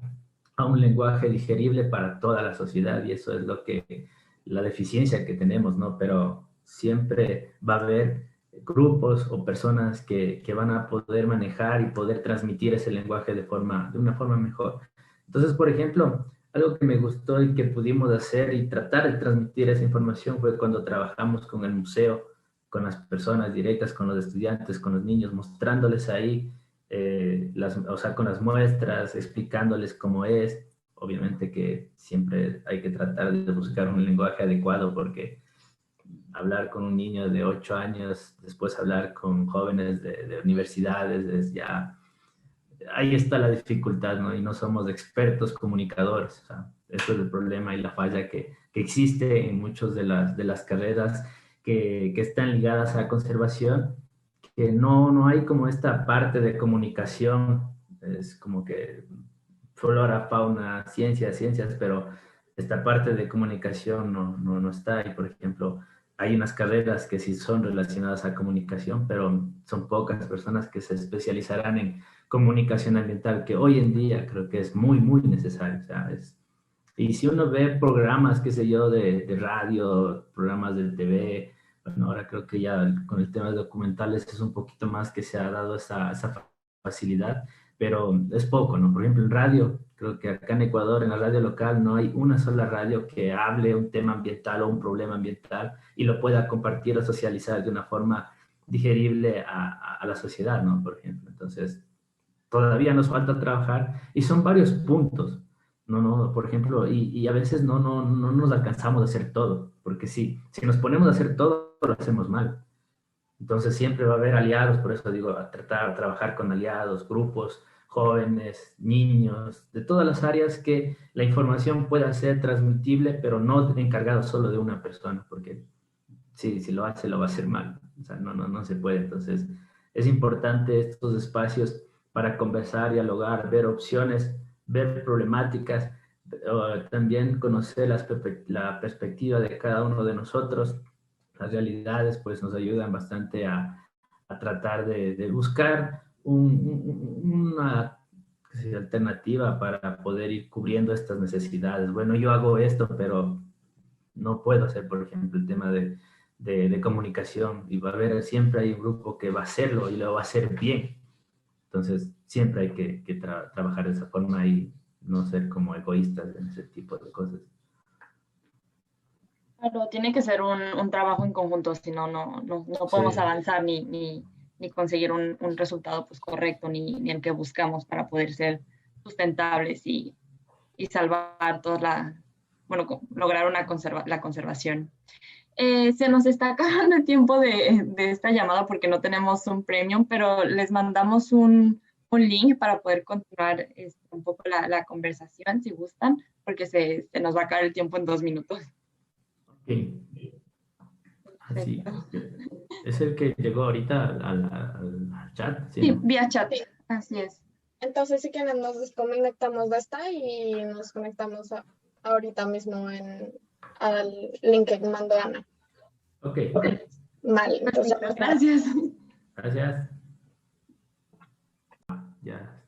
a un lenguaje digerible para toda la sociedad, y eso es lo que, la deficiencia que tenemos, ¿no? Pero siempre va a haber grupos o personas que van a poder manejar y poder transmitir ese lenguaje de una forma mejor. Entonces, por ejemplo, algo que me gustó y que pudimos hacer y tratar de transmitir esa información fue cuando trabajamos con el museo, con las personas directas, con los estudiantes, con los niños, mostrándoles ahí, o sea, con las muestras, explicándoles cómo es. Obviamente que siempre hay que tratar de buscar un lenguaje adecuado, porque hablar con un niño de 8 años, después hablar con jóvenes de universidades, es ya, ahí está la dificultad, ¿no? Y no somos expertos comunicadores. O sea, eso es el problema y la falla que existe en muchas de las carreras que están ligadas a conservación, que no hay como esta parte de comunicación. Es como que flora, fauna, ciencias, pero esta parte de comunicación no está. Y, por ejemplo, hay unas carreras que sí son relacionadas a comunicación, pero son pocas personas que se especializarán en comunicación ambiental, que hoy en día creo que es muy, muy necesario, ¿sabes? Y si uno ve programas, qué sé yo, de radio, programas de TV, bueno, ahora creo que ya con el tema de documentales es un poquito más que se ha dado esa facilidad, pero es poco, ¿no? Por ejemplo, en radio, creo que acá en Ecuador, en la radio local, no hay una sola radio que hable un tema ambiental o un problema ambiental y lo pueda compartir o socializar de una forma digerible a la sociedad, ¿no? Por ejemplo, entonces todavía nos falta trabajar y son varios puntos. Por ejemplo, y a veces no nos alcanzamos a hacer todo, porque si nos ponemos a hacer todo, lo hacemos mal. Entonces siempre va a haber aliados, por eso digo, a tratar de trabajar con aliados, grupos, jóvenes, niños, de todas las áreas, que la información pueda ser transmitible, pero no encargado solo de una persona, porque si lo hace, lo va a hacer mal. O sea, no se puede. Entonces es importante estos espacios para conversar, dialogar, ver opciones, ver problemáticas, también conocer la perspectiva de cada uno de nosotros. Las realidades pues nos ayudan bastante a tratar de buscar una alternativa para poder ir cubriendo estas necesidades. Bueno, yo hago esto, pero no puedo hacer, por ejemplo, el tema de comunicación, y va a haber, siempre hay un grupo que va a hacerlo y lo va a hacer bien. Entonces, siempre hay que trabajar de esa forma y no ser como egoístas en ese tipo de cosas. Claro, tiene que ser un trabajo en conjunto, si no, no podemos Sí. avanzar ni conseguir un resultado pues, correcto, ni el que buscamos para poder ser sustentables y salvar lograr la conservación. Se nos está acabando el tiempo de esta llamada porque no tenemos un premium, pero les mandamos un un link para poder continuar un poco la conversación, si gustan, porque se nos va a acabar el tiempo en 2 minutos. Ok. Así. Es el que llegó ahorita al chat, ¿sí, Sí, no? vía chat, así es. Entonces, si quieren, nos desconectamos de esta y nos conectamos ahorita mismo al link que mandó Ana. Ok, Vale, entonces, Perfecto, gracias. gracias. Ya.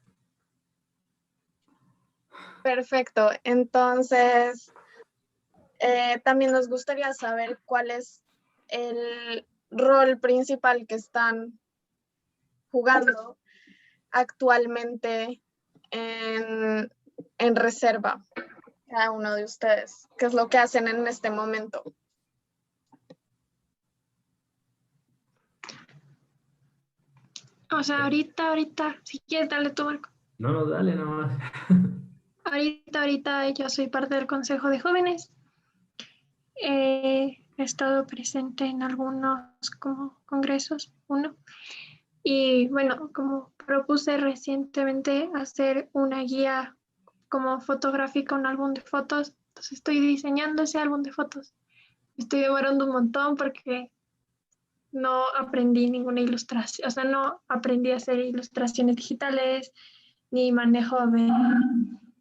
perfecto. Entonces, también nos gustaría saber cuál es el rol principal que están jugando actualmente en reserva, cada uno de ustedes. ¿Qué es lo que hacen en este momento? O sea, ahorita, si quieres, dale tú, Marco. No, dale nomás. Ahorita yo soy parte del Consejo de Jóvenes. He estado presente en algunos como congresos, uno. Y bueno, como propuse recientemente hacer una guía como fotográfica, un álbum de fotos, entonces estoy diseñando ese álbum de fotos. Estoy demorando un montón porque no aprendí ninguna ilustración, o sea, no aprendí a hacer ilustraciones digitales, ni manejo de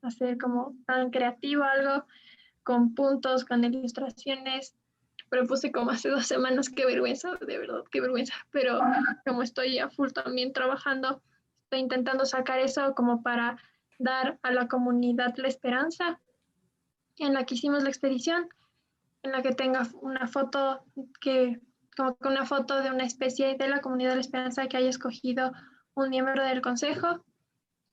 hacer como tan creativo algo con puntos, con ilustraciones. Propuse como hace 2 semanas, qué vergüenza, de verdad, qué vergüenza, pero como estoy a full también trabajando, estoy intentando sacar eso como para dar a la comunidad la esperanza en la que hicimos la expedición, en la que tenga una foto que, como que una foto de una especie de la comunidad de la esperanza que haya escogido un miembro del consejo.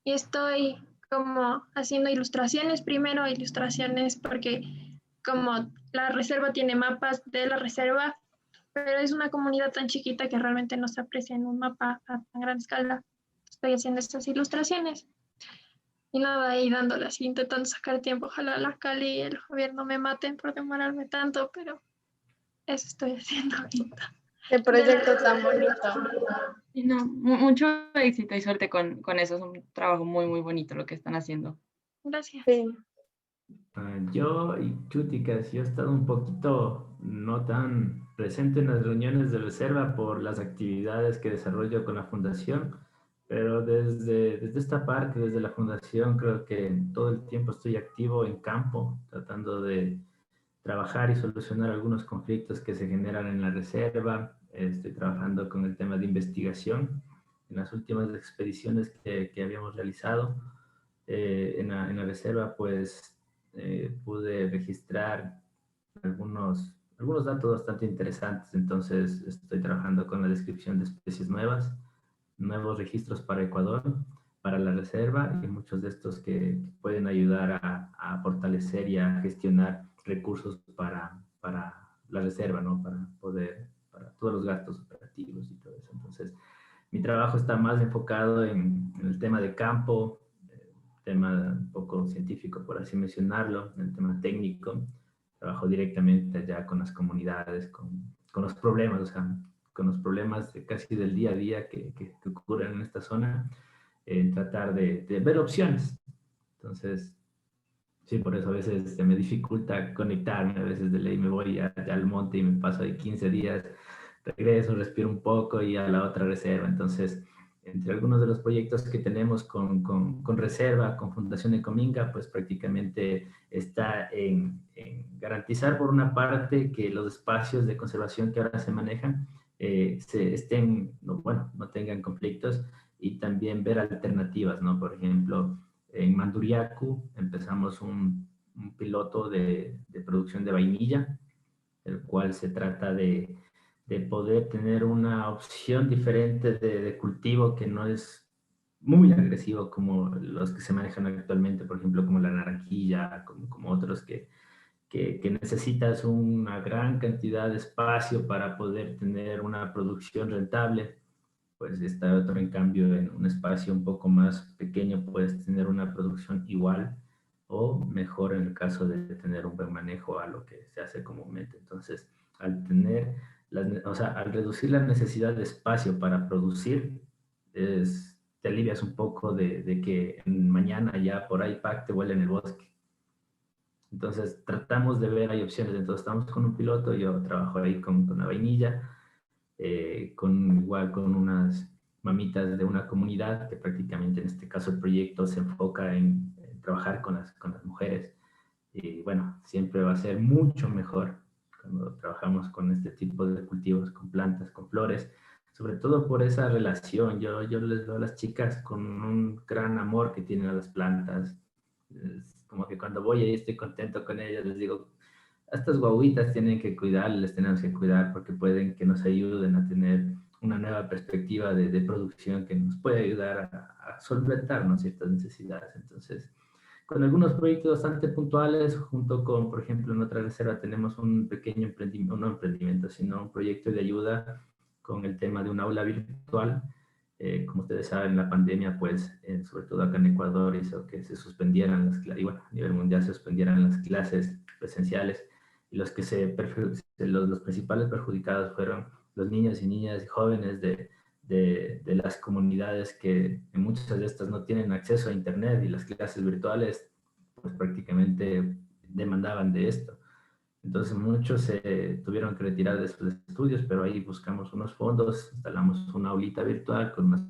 Y estoy como haciendo ilustraciones, primero ilustraciones porque como la reserva tiene mapas de la reserva, pero es una comunidad tan chiquita que realmente no se aprecia en un mapa a tan gran escala. Estoy haciendo estas ilustraciones y nada, ahí dándolas, intentando sacar tiempo. Ojalá la Cali y el gobierno me maten por demorarme tanto, pero eso estoy haciendo ahorita. Qué proyecto tan bonito. Y no, mucho éxito y suerte con eso. Es un trabajo muy, muy bonito lo que están haciendo. Gracias. Sí. Yo y Chúticas, yo he estado un poquito no tan presente en las reuniones de reserva por las actividades que desarrollo con la fundación, pero desde esta parte, desde la fundación, creo que todo el tiempo estoy activo en campo, tratando de trabajar y solucionar algunos conflictos que se generan en la reserva. Estoy trabajando con el tema de investigación en las últimas expediciones que habíamos realizado en la reserva, pues pude registrar algunos datos bastante interesantes. Entonces estoy trabajando con la descripción de especies nuevas, nuevos registros para Ecuador, para la reserva, y muchos de estos que pueden ayudar a fortalecer y a gestionar recursos para la reserva, ¿no? Para todos los gastos operativos y todo eso. Entonces, mi trabajo está más enfocado en el tema de campo, tema un poco científico, por así mencionarlo, en el tema técnico. Trabajo directamente allá con las comunidades, con los problemas, o sea, con los problemas casi del día a día que ocurren en esta zona, tratar de ver opciones. Entonces, sí, por eso a veces se me dificulta conectarme, a veces de ley me voy allá al monte y me paso ahí 15 días, regreso, respiro un poco y a la otra reserva. Entonces, entre algunos de los proyectos que tenemos con Reserva, con Fundación Ecominga, pues prácticamente está en garantizar por una parte que los espacios de conservación que ahora se manejan no tengan conflictos, y también ver alternativas, ¿no? Por ejemplo, en Manduriacu empezamos un piloto de producción de vainilla, el cual se trata de poder tener una opción diferente de cultivo que no es muy agresivo como los que se manejan actualmente, por ejemplo, como la naranjilla, como otros que necesitas una gran cantidad de espacio para poder tener una producción rentable. Pues está otro, en cambio, en un espacio un poco más pequeño puedes tener una producción igual o mejor en el caso de tener un buen manejo a lo que se hace comúnmente. Entonces, al reducir la necesidad de espacio para producir, te alivias un poco de que mañana ya por ahí te vuela en el bosque. Entonces tratamos de ver, hay opciones, entonces estamos con un piloto, yo trabajo ahí con la vainilla, igual con unas mamitas de una comunidad que prácticamente en este caso el proyecto se enfoca en trabajar con las mujeres. Y bueno, siempre va a ser mucho mejor cuando trabajamos con este tipo de cultivos, con plantas, con flores, sobre todo por esa relación. Yo les veo a las chicas con un gran amor que tienen a las plantas. Es como que cuando voy ahí estoy contento con ellas, les digo, a estas guaguitas tienen que cuidar, les tenemos que cuidar porque pueden que nos ayuden a tener una nueva perspectiva de producción que nos puede ayudar a solventarnos ciertas necesidades. Entonces, con algunos proyectos bastante puntuales, junto con, por ejemplo, en otra reserva tenemos un pequeño emprendimiento, no emprendimiento, sino un proyecto de ayuda con el tema de un aula virtual. Como ustedes saben, la pandemia, pues, sobre todo acá en Ecuador, hizo que se suspendieran las clases, y bueno, a nivel mundial se suspendieran las clases presenciales, y los principales perjudicados fueron los niños y niñas y jóvenes de las comunidades que en muchas de estas no tienen acceso a Internet, y las clases virtuales pues prácticamente demandaban de esto. Entonces muchos se tuvieron que retirar de sus estudios, pero ahí buscamos unos fondos, instalamos una aulita virtual con unas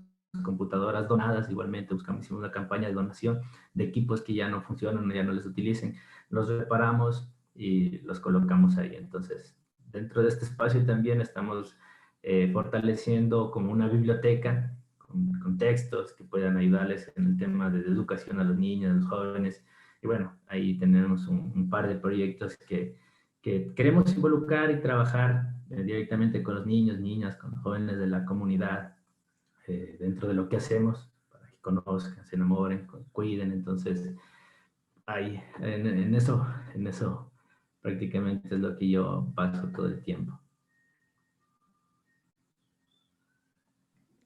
computadoras donadas, igualmente hicimos una campaña de donación de equipos que ya no funcionan, ya no les utilicen, los reparamos y los colocamos ahí. Entonces, dentro de este espacio también estamos fortaleciendo como una biblioteca con textos que puedan ayudarles en el tema de educación a los niños, a los jóvenes. Y bueno, ahí tenemos un par de proyectos que queremos involucrar y trabajar directamente con los niños, niñas, con los jóvenes de la comunidad, dentro de lo que hacemos, para que conozcan, se enamoren, cuiden. Entonces, ahí, en eso prácticamente es lo que yo paso todo el tiempo.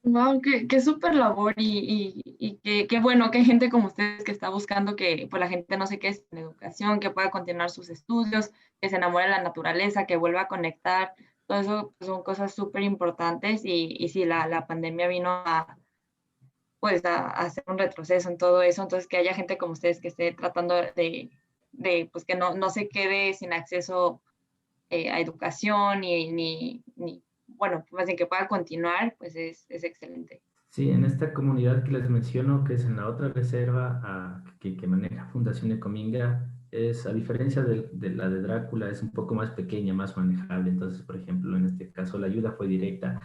Wow, qué súper labor y qué bueno que hay gente como ustedes que está buscando que pues, la gente no se quede sin educación, que pueda continuar sus estudios, que se enamore de la naturaleza, que vuelva a conectar. Todo eso pues, son cosas súper importantes y sí, la pandemia vino pues, a hacer un retroceso en todo eso. Entonces, que haya gente como ustedes que esté tratando pues, que no se quede sin acceso a educación bueno, más bien que pueda continuar, pues es excelente. Sí, en esta comunidad que les menciono, que es en la otra reserva que maneja Fundación Ecominga, a diferencia de la de Drácula, es un poco más pequeña, más manejable. Entonces, por ejemplo, en este caso la ayuda fue directa.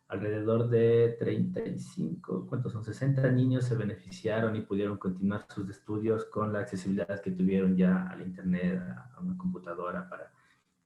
Alrededor de 35, ¿cuántos son? 60 niños se beneficiaron y pudieron continuar sus estudios con la accesibilidad que tuvieron ya al Internet, a una computadora, para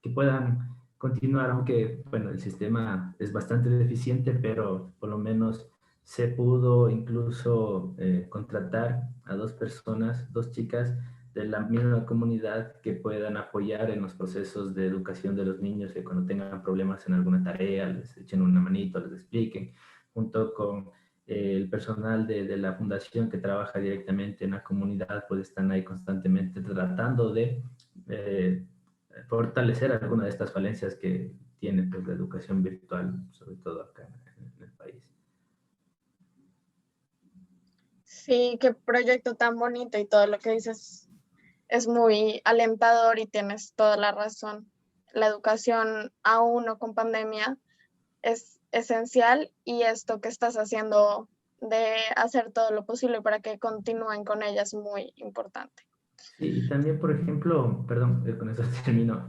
que puedan continuar, aunque, bueno, el sistema es bastante deficiente, pero por lo menos se pudo incluso contratar a dos personas, dos chicas de la misma comunidad que puedan apoyar en los procesos de educación de los niños, que cuando tengan problemas en alguna tarea les echen una manito, les expliquen, junto con el personal de la fundación que trabaja directamente en la comunidad, pues están ahí constantemente tratando de fortalecer alguna de estas falencias que tiene pues, la educación virtual, sobre todo acá en el país. Sí, qué proyecto tan bonito, y todo lo que dices es muy alentador y tienes toda la razón. La educación aún no con pandemia es esencial, y esto que estás haciendo de hacer todo lo posible para que continúen con ella es muy importante. Sí, y también, por ejemplo, perdón, con eso termino.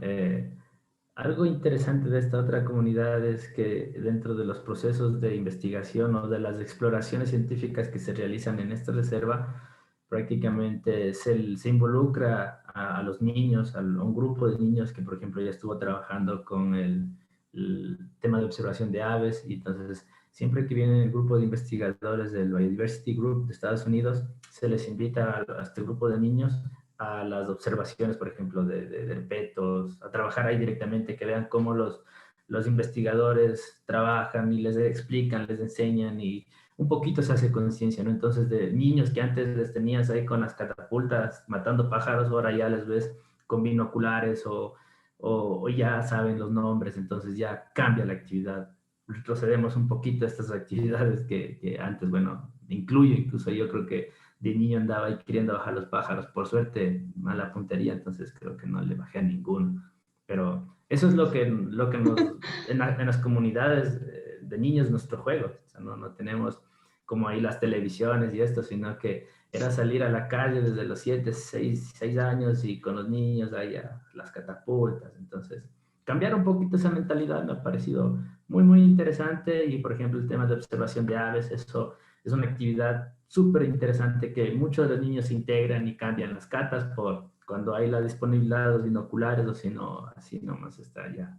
Algo interesante de esta otra comunidad es que dentro de los procesos de investigación o de las exploraciones científicas que se realizan en esta reserva, prácticamente se involucra a los niños, a un grupo de niños que, por ejemplo, ya estuvo trabajando con el tema de observación de aves, y entonces siempre que viene el grupo de investigadores del Biodiversity Group de Estados Unidos, se les invita a este grupo de niños a las observaciones, por ejemplo, de petos, a trabajar ahí directamente, que vean cómo los investigadores trabajan y les explican, les enseñan, y un poquito se hace conciencia, ¿no? Entonces, de niños que antes les tenías ahí con las catapultas matando pájaros, ahora ya les ves con binoculares o ya saben los nombres, entonces ya cambia la actividad. Retrocedemos un poquito a estas actividades que antes, bueno, incluyo, incluso yo creo que de niño andaba ahí queriendo bajar los pájaros, por suerte mala puntería, entonces creo que no le bajé a ninguno, pero eso es lo que nos, en las comunidades de niños nuestro juego, o sea, no tenemos como ahí las televisiones y esto, sino que era salir a la calle desde los 6 años y con los niños ahí a las catapultas. Entonces, cambiar un poquito esa mentalidad me ha parecido muy, muy interesante. Y, por ejemplo, el tema de observación de aves, eso es una actividad súper interesante que muchos de los niños se integran y cambian las catas por cuando hay la disponibilidad de los binoculares o si no, así nomás está ya.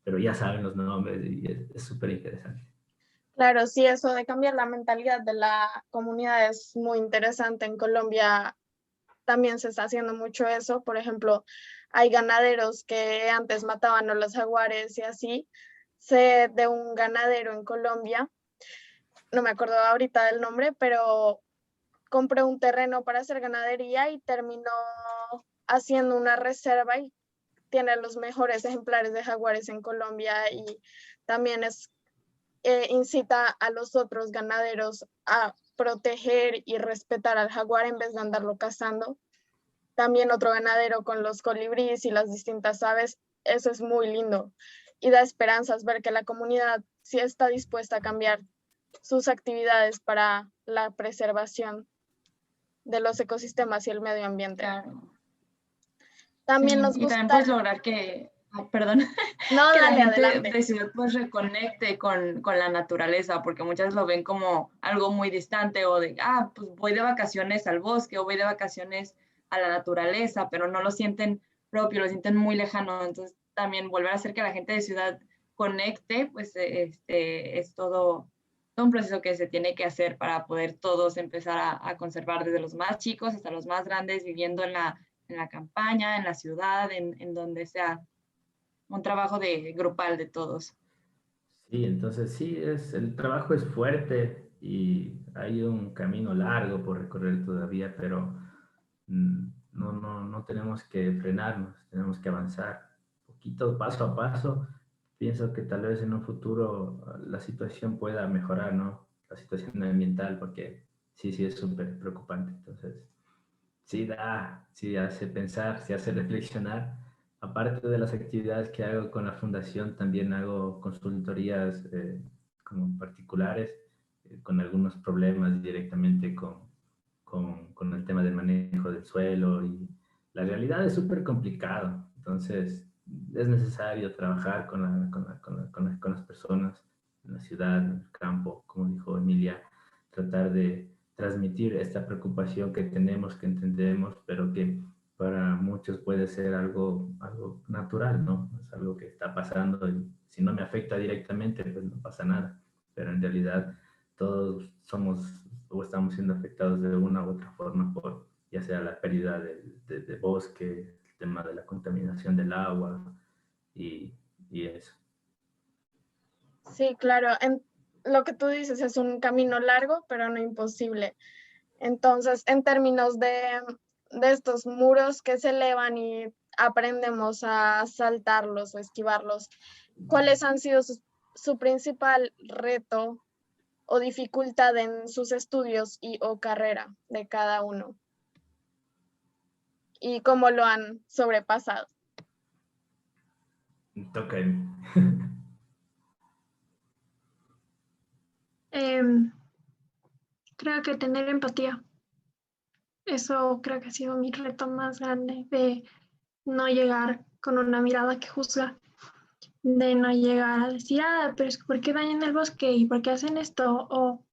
Pero ya saben los nombres y es súper interesante. Claro, sí, eso de cambiar la mentalidad de la comunidad es muy interesante. En Colombia también se está haciendo mucho eso. Por ejemplo, hay ganaderos que antes mataban a los jaguares y así. Sé de un ganadero en Colombia, no me acuerdo ahorita del nombre, pero compró un terreno para hacer ganadería y terminó haciendo una reserva y tiene los mejores ejemplares de jaguares en Colombia y también incita a los otros ganaderos a proteger y respetar al jaguar en vez de andarlo cazando. También otro ganadero con los colibríes y las distintas aves, eso es muy lindo y da esperanzas ver que la comunidad sí está dispuesta a cambiar sus actividades para la preservación de los ecosistemas y el medio ambiente. Claro. También Sí, nos y gusta... también puedes lograr perdón, No, que la dale, gente adelante. de ciudad pues reconecte con la naturaleza, porque muchas lo ven como algo muy distante o de, pues voy de vacaciones al bosque o voy de vacaciones a la naturaleza, pero no lo sienten propio, lo sienten muy lejano. Entonces también volver a hacer que la gente de ciudad conecte, pues es todo un proceso que se tiene que hacer para poder todos empezar a conservar desde los más chicos hasta los más grandes, viviendo en la campaña, en la ciudad, en donde sea un trabajo grupal de todos. Sí, entonces sí, el trabajo es fuerte y hay un camino largo por recorrer todavía, pero no tenemos que frenarnos, tenemos que avanzar poquito, paso a paso. Pienso que tal vez en un futuro la situación pueda mejorar, ¿no? La situación ambiental, porque sí es súper preocupante. Entonces, sí hace pensar, sí hace reflexionar. Aparte de las actividades que hago con la fundación, también hago consultorías como particulares, con algunos problemas directamente con el tema del manejo del suelo y la realidad es súper complicado. Entonces, es necesario trabajar con las personas en la ciudad, en el campo, como dijo Emilia, tratar de transmitir esta preocupación que tenemos, que entendemos, pero que para muchos puede ser algo natural, ¿no? Es algo que está pasando y si no me afecta directamente, pues no pasa nada. Pero en realidad todos somos o estamos siendo afectados de una u otra forma por ya sea la pérdida de bosque, el tema de la contaminación del agua y eso. Sí, claro. Lo que tú dices es un camino largo, pero no imposible. Entonces, en términos de estos muros que se elevan y aprendemos a saltarlos o esquivarlos, ¿cuáles han sido su principal reto o dificultad en sus estudios o carrera de cada uno? ¿Y cómo lo han sobrepasado? Toca. Creo que tener empatía. Eso creo que ha sido mi reto más grande, de no llegar con una mirada que juzga, de no llegar a decir, pero es que ¿por qué dañan el bosque? ¿Y por qué hacen esto? O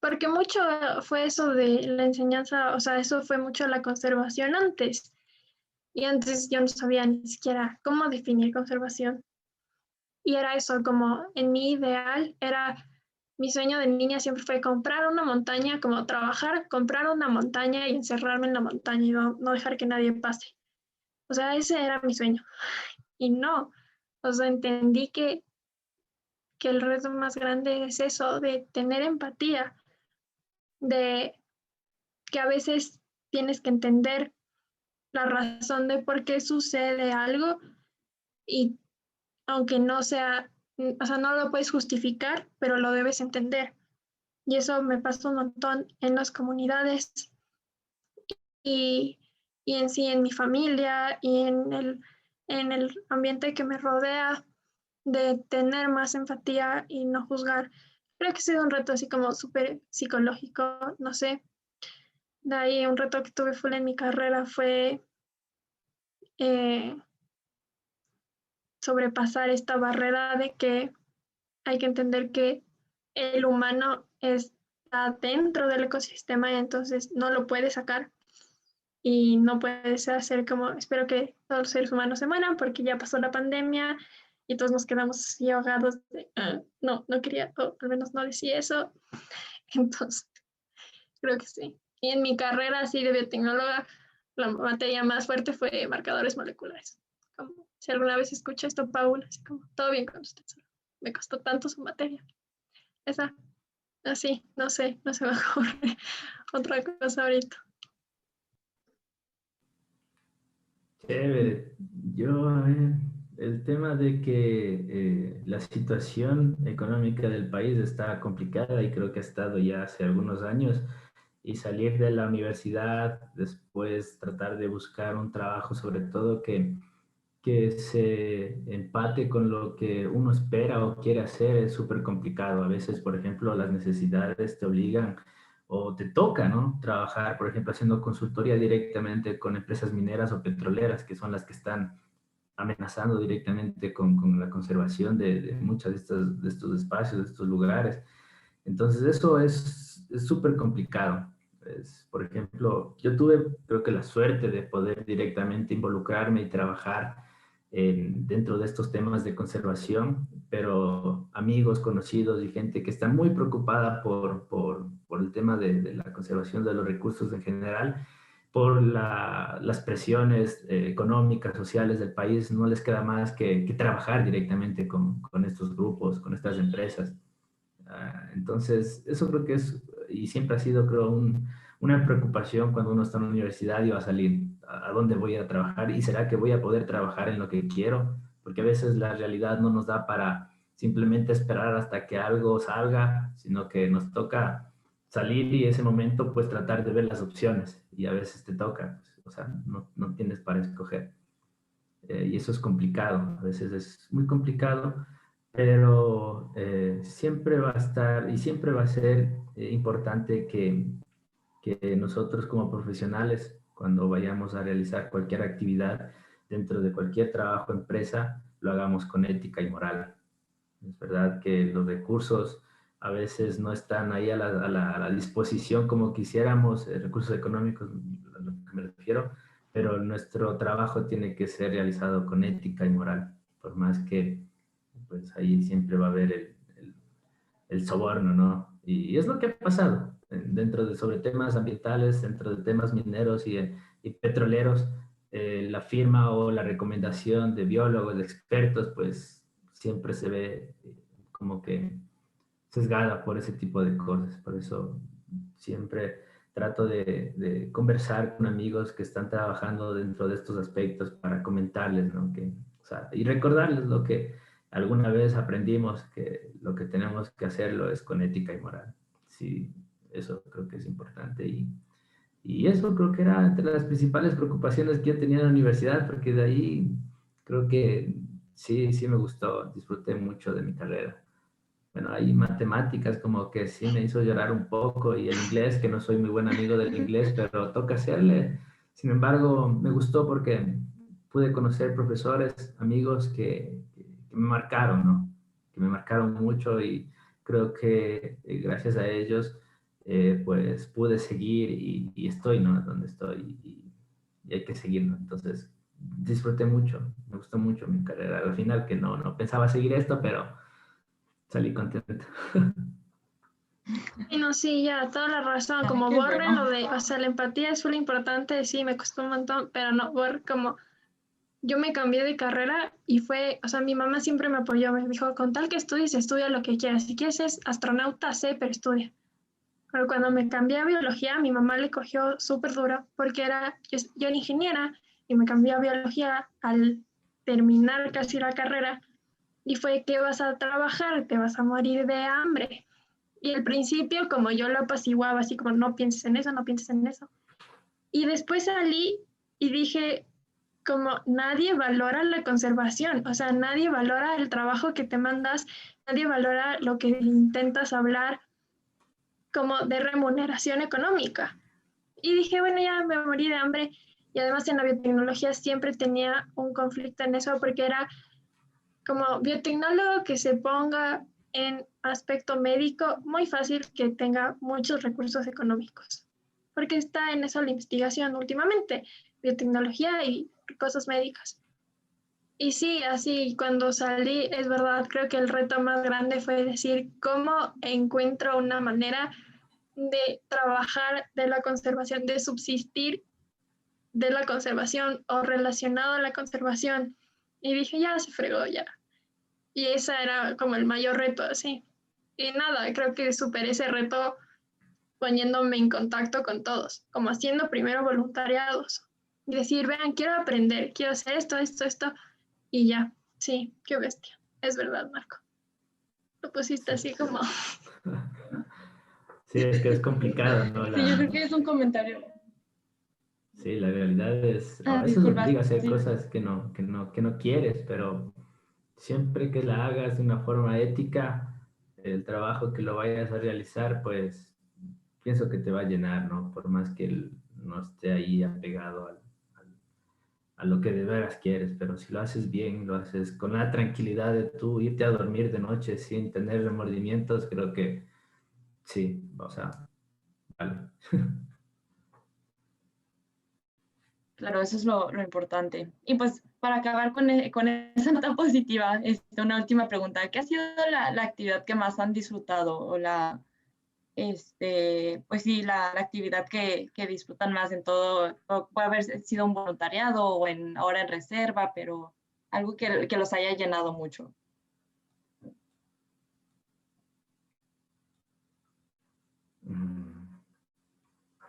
porque mucho fue eso de la enseñanza, o sea, eso fue mucho la conservación antes. Y antes yo no sabía ni siquiera cómo definir conservación. Y era eso, como en mi ideal, mi sueño de niña siempre fue comprar una montaña, como trabajar, comprar una montaña y encerrarme en la montaña y no dejar que nadie pase. O sea, ese era mi sueño. Y no, o sea, entendí que el reto más grande es eso, de tener empatía, de que a veces tienes que entender la razón de por qué sucede algo y aunque no sea, o sea, no lo puedes justificar, pero lo debes entender. y eso me pasa un montón en las comunidades y en sí en mi familia y en el ambiente que me rodea, de tener más empatía y no juzgar. Creo que ha sido un reto así como súper psicológico, no sé. De ahí un reto que tuve full en mi carrera fue eh, sobrepasar esta barrera de que hay que entender que el humano está dentro del ecosistema y entonces no lo puede sacar y no puedes hacer como, espero que todos los seres humanos se mueran porque ya pasó la pandemia y todos nos quedamos así ahogados de, no, no quería, o al menos no decía eso. Entonces, creo que sí. Y en mi carrera así de biotecnóloga, la materia más fuerte fue marcadores moleculares. Como, si alguna vez escucha esto, Paula, así como, todo bien con usted, solo me costó tanto su materia. Esa, así, no sé, no se me ocurre otra cosa ahorita. Chévere. Yo, a ver, el tema de que la situación económica del país está complicada y creo que ha estado ya hace algunos años y salir de la universidad, después tratar de buscar un trabajo, sobre todo que se empate con lo que uno espera o quiere hacer es súper complicado. A veces, por ejemplo, las necesidades te obligan o te toca, ¿no? Trabajar, por ejemplo, haciendo consultoría directamente con empresas mineras o petroleras, que son las que están amenazando directamente con la conservación de muchos de estos espacios, de estos lugares. Entonces, eso es súper complicado. Por ejemplo, yo tuve, creo que la suerte de poder directamente involucrarme y trabajar dentro de estos temas de conservación, pero amigos, conocidos y gente que está muy preocupada por el tema de la conservación de los recursos en general, por las presiones económicas, sociales del país, no les queda más que trabajar directamente con estos grupos, con estas empresas. Entonces, eso creo que es, y siempre ha sido, creo, una preocupación cuando uno está en la universidad y va a salir, ¿a dónde voy a trabajar? ¿Y será que voy a poder trabajar en lo que quiero? Porque a veces la realidad no nos da para simplemente esperar hasta que algo salga, sino que nos toca salir y ese momento pues tratar de ver las opciones y a veces te toca, pues, o sea, no tienes para escoger. Y eso es complicado, a veces es muy complicado, pero siempre va a estar y siempre va a ser importante que nosotros como profesionales, cuando vayamos a realizar cualquier actividad dentro de cualquier trabajo, empresa, lo hagamos con ética y moral. Es verdad que los recursos a veces no están ahí a la disposición como quisiéramos, recursos económicos, a lo que me refiero, pero nuestro trabajo tiene que ser realizado con ética y moral, por más que pues ahí siempre va a haber el soborno, ¿no? Y es lo que ha pasado dentro de sobre temas ambientales, dentro de temas mineros y petroleros, la firma o la recomendación de biólogos, de expertos, pues siempre se ve como que sesgada por ese tipo de cosas. Por eso siempre trato de conversar con amigos que están trabajando dentro de estos aspectos para comentarles, ¿no? Que, o sea, y recordarles lo que alguna vez aprendimos, que lo que tenemos que hacerlo es con ética y moral. Sí, eso creo que es importante. Y eso creo que era entre las principales preocupaciones que yo tenía en la universidad, porque de ahí creo que sí, sí me gustó, disfruté mucho de mi carrera. Bueno, hay matemáticas como que sí me hizo llorar un poco y el inglés, que no soy muy buen amigo del inglés, pero toca hacerle. Sin embargo, me gustó porque pude conocer profesores, amigos que me marcaron, ¿no? Que me marcaron mucho y creo que gracias a ellos, pues pude seguir y estoy, ¿no? Donde estoy y hay que seguir, ¿no? Entonces, disfruté mucho, me gustó mucho mi carrera. Al final que no pensaba seguir esto, pero salí contento. Y no, sí, ya, toda la razón, Ay, como qué borren lo bueno. de, o sea, la empatía es muy importante, sí, me costó un montón, pero no, como yo me cambié de carrera y fue, o sea, mi mamá siempre me apoyó, me dijo, con tal que estudies, estudia lo que quieras, si quieres ser astronauta, sé, pero estudia. Pero cuando me cambié a biología, mi mamá le cogió súper duro, porque yo era ingeniera y me cambié a biología al terminar casi la carrera, y fue que vas a trabajar, te vas a morir de hambre. Y al principio, como yo lo apaciguaba, así como no pienses en eso, no pienses en eso. Y después salí y dije, como nadie valora la conservación, o sea, nadie valora el trabajo que te mandas, nadie valora lo que intentas hablar como de remuneración económica. Y dije, bueno, ya me morí de hambre. Y además en la biotecnología siempre tenía un conflicto en eso porque era como biotecnólogo que se ponga en aspecto médico, muy fácil que tenga muchos recursos económicos, porque está en eso la investigación últimamente, biotecnología y cosas médicas. Y sí, así cuando salí, es verdad, creo que el reto más grande fue decir cómo encuentro una manera de trabajar de la conservación, de subsistir de la conservación o relacionado a la conservación. Y dije, ya se fregó, ya. Y ese era como el mayor reto, así. Y nada, creo que superé ese reto poniéndome en contacto con todos, como haciendo primero voluntariados. Y decir, vean, quiero aprender, quiero hacer esto, esto, esto. Y ya, sí, qué bestia. Es verdad, Marco. Lo pusiste así como... Sí, es que es complicado, ¿no? Sí, yo creo que es un comentario. Sí, la realidad es, a Ah, veces disculpa. obliga a hacer Sí. cosas que no quieres, pero siempre que la hagas de una forma ética, el trabajo que lo vayas a realizar, pues pienso que te va a llenar, ¿no? Por más que él no esté ahí apegado a lo que de veras quieres, pero si lo haces bien, lo haces con la tranquilidad de tú irte a dormir de noche sin tener remordimientos, creo que sí, o sea, vale. Claro, eso es lo importante. Y pues para acabar con esa nota positiva, una última pregunta. ¿Qué ha sido la actividad que más han disfrutado o pues sí, la actividad que disfrutan más en todo? Puede haber sido un voluntariado o ahora en reserva, pero algo que los haya llenado mucho. Mm,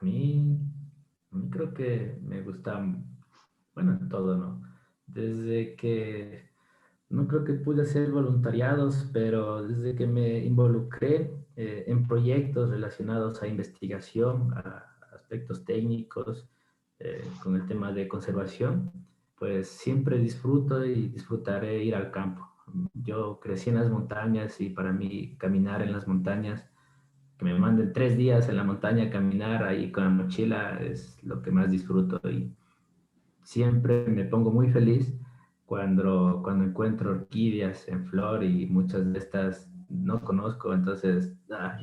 A mí, a mí creo que me gusta, bueno, todo, ¿no? Desde que, no creo que pude hacer voluntariados, pero desde que me involucré en proyectos relacionados a investigación, a aspectos técnicos, con el tema de conservación, pues siempre disfruto y disfrutaré ir al campo. Yo crecí en las montañas y para mí caminar en las montañas, que me manden 3 días en la montaña a caminar ahí con la mochila es lo que más disfruto y siempre me pongo muy feliz cuando encuentro orquídeas en flor y muchas de estas no conozco, entonces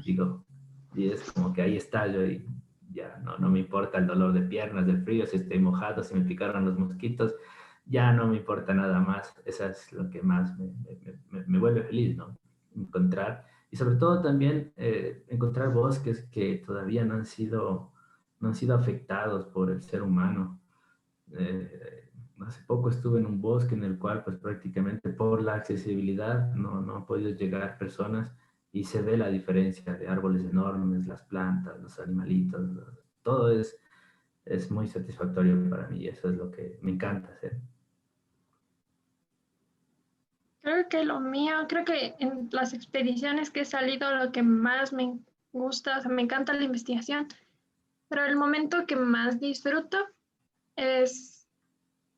digo, y es como que ahí estallo y ya no me importa el dolor de piernas, del frío, si estoy mojado, si me picaron los mosquitos, ya no me importa nada más, eso es lo que más me vuelve feliz, ¿no? Encontrar, y sobre todo también encontrar bosques que todavía no han sido afectados por el ser humano. Hace poco estuve en un bosque en el cual pues prácticamente por la accesibilidad no han podido llegar personas y se ve la diferencia de árboles enormes, las plantas, los animalitos, todo es muy satisfactorio para mí y eso es lo que me encanta hacer. Creo que lo mío, creo que en las expediciones que he salido, lo que más me gusta, o sea, me encanta la investigación, pero el momento que más disfruto es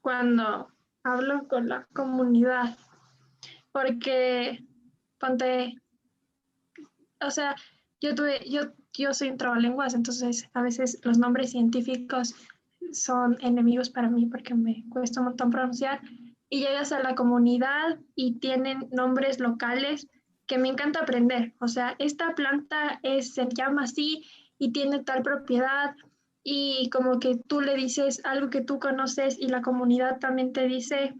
cuando hablo con la comunidad, porque ponte, o sea, yo soy un trabalenguas, entonces a veces los nombres científicos son enemigos para mí porque me cuesta un montón pronunciar y llegas a la comunidad y tienen nombres locales que me encanta aprender. O sea, esta planta se llama así y tiene tal propiedad y como que tú le dices algo que tú conoces y la comunidad también te dice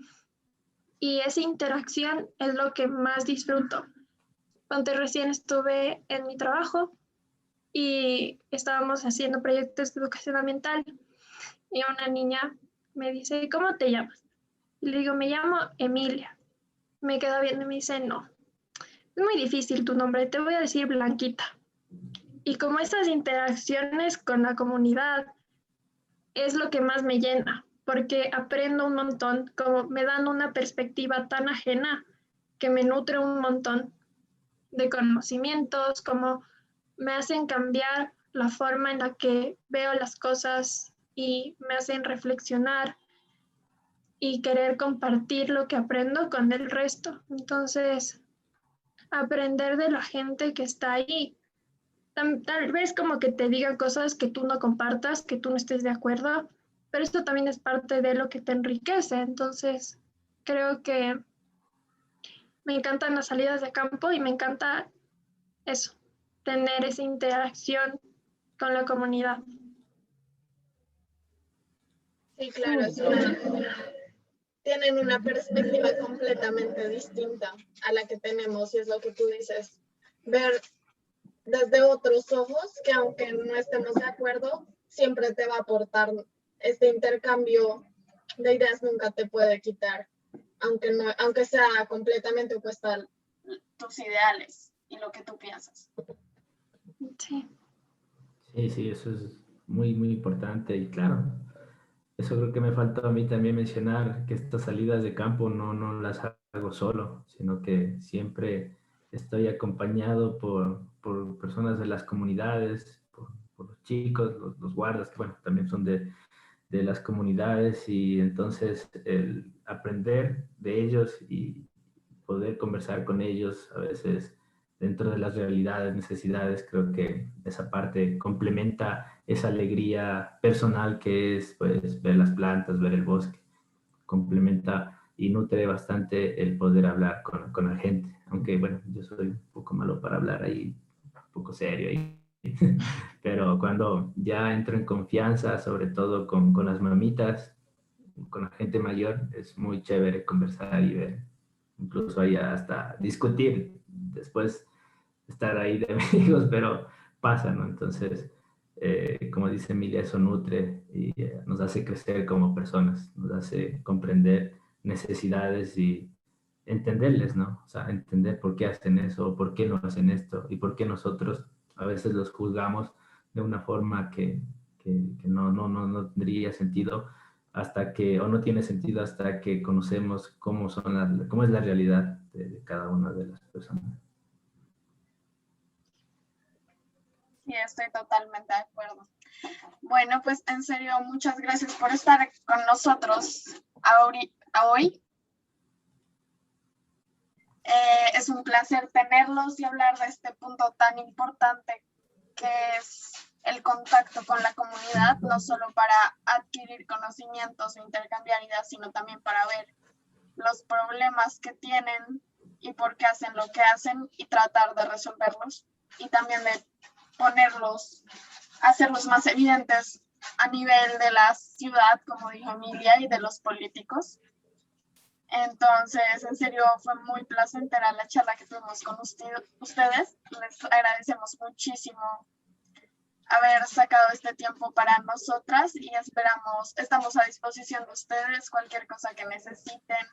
y esa interacción es lo que más disfruto. Cuando recién estuve en mi trabajo y estábamos haciendo proyectos de educación ambiental y una niña me dice, ¿cómo te llamas? Y le digo, me llamo Emilia. Me queda viendo y me dice, no, es muy difícil tu nombre, te voy a decir Blanquita. Y como esas interacciones con la comunidad es lo que más me llena, porque aprendo un montón, como me dan una perspectiva tan ajena que me nutre un montón de conocimientos, como me hacen cambiar la forma en la que veo las cosas y me hacen reflexionar y querer compartir lo que aprendo con el resto. Entonces, aprender de la gente que está ahí. Tal vez como que te diga cosas que tú no compartas, que tú no estés de acuerdo, pero esto también es parte de lo que te enriquece. Entonces, creo que me encantan las salidas de campo y me encanta eso, tener esa interacción con la comunidad. Sí, claro, tienen una perspectiva completamente distinta a la que tenemos, y es lo que tú dices, ver desde otros ojos, que aunque no estemos de acuerdo, siempre te va a aportar. Este intercambio de ideas nunca te puede quitar, aunque sea completamente opuesta a tus ideales y lo que tú piensas. Sí. Sí, eso es muy, muy importante. Y claro, eso creo que me faltó a mí también mencionar, que estas salidas de campo no las hago solo, sino que siempre estoy acompañado por personas de las comunidades, por los chicos, los guardas, que bueno, también son de las comunidades, y entonces el aprender de ellos y poder conversar con ellos a veces dentro de las realidades, necesidades, creo que esa parte complementa esa alegría personal que es pues ver las plantas, ver el bosque, complementa y nutre bastante el poder hablar con la gente, aunque bueno, yo soy un poco malo para hablar ahí, un poco serio ahí. Pero cuando ya entro en confianza, sobre todo con las mamitas, con la gente mayor, es muy chévere conversar y ver, incluso ahí hasta discutir, después estar ahí de amigos, pero pasa, ¿no? Entonces, como dice Emilia, eso nutre y nos hace crecer como personas, nos hace comprender necesidades y entenderles, ¿no? O sea, entender por qué hacen eso, por qué no hacen esto y por qué nosotros a veces los juzgamos de una forma que no tendría sentido hasta que, o no tiene sentido hasta que conocemos cómo es la realidad de cada una de las personas. Sí, estoy totalmente de acuerdo. Bueno, pues en serio, muchas gracias por estar con nosotros hoy. Es un placer tenerlos y hablar de este punto tan importante que es el contacto con la comunidad, no solo para adquirir conocimientos o intercambiar ideas, sino también para ver los problemas que tienen y por qué hacen lo que hacen y tratar de resolverlos, y también de hacerlos más evidentes a nivel de la ciudad, como dijo Emilia, y de los políticos. Entonces, en serio, fue muy placentera la charla que tuvimos con ustedes. Les agradecemos muchísimo haber sacado este tiempo para nosotras y estamos a disposición de ustedes, cualquier cosa que necesiten.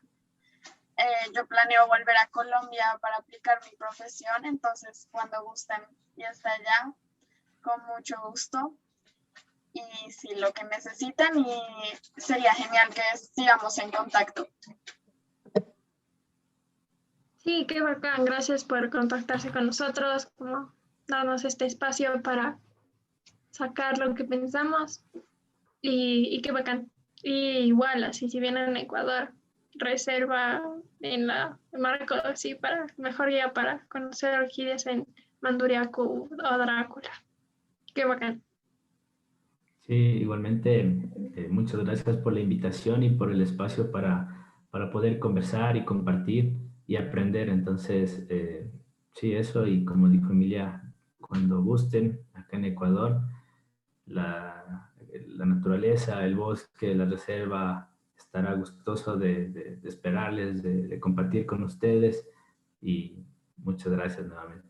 Yo planeo volver a Colombia para aplicar mi profesión, entonces cuando gusten y esté allá, con mucho gusto. Y si lo que necesitan, y sería genial que sigamos en contacto. Sí, qué bacán. Gracias por contactarse con nosotros, como darnos este espacio para sacar lo que pensamos. Y qué bacán. Y igual, así si vienen a Ecuador, reserva en la marco así para mejor guía para conocer orquídeas en Manduriacu o Drácula. Qué bacán. Sí, igualmente, muchas gracias por la invitación y por el espacio para poder conversar y compartir y aprender. Entonces, sí, eso, y como dijo Emilia, cuando gusten, acá en Ecuador, la naturaleza, el bosque, la reserva, estará gustoso de esperarles, de compartir con ustedes, y muchas gracias nuevamente.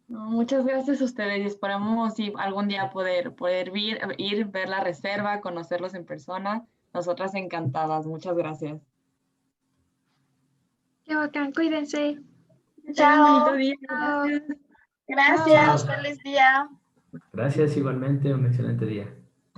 Muchas gracias a ustedes y esperamos algún día poder ir, ver la reserva, conocerlos en persona. Nosotras encantadas. Muchas gracias. Qué bacán. Cuídense. Tengan un bonito día. Chao. Gracias. Gracias, Chao. feliz día. Gracias igualmente, un excelente día.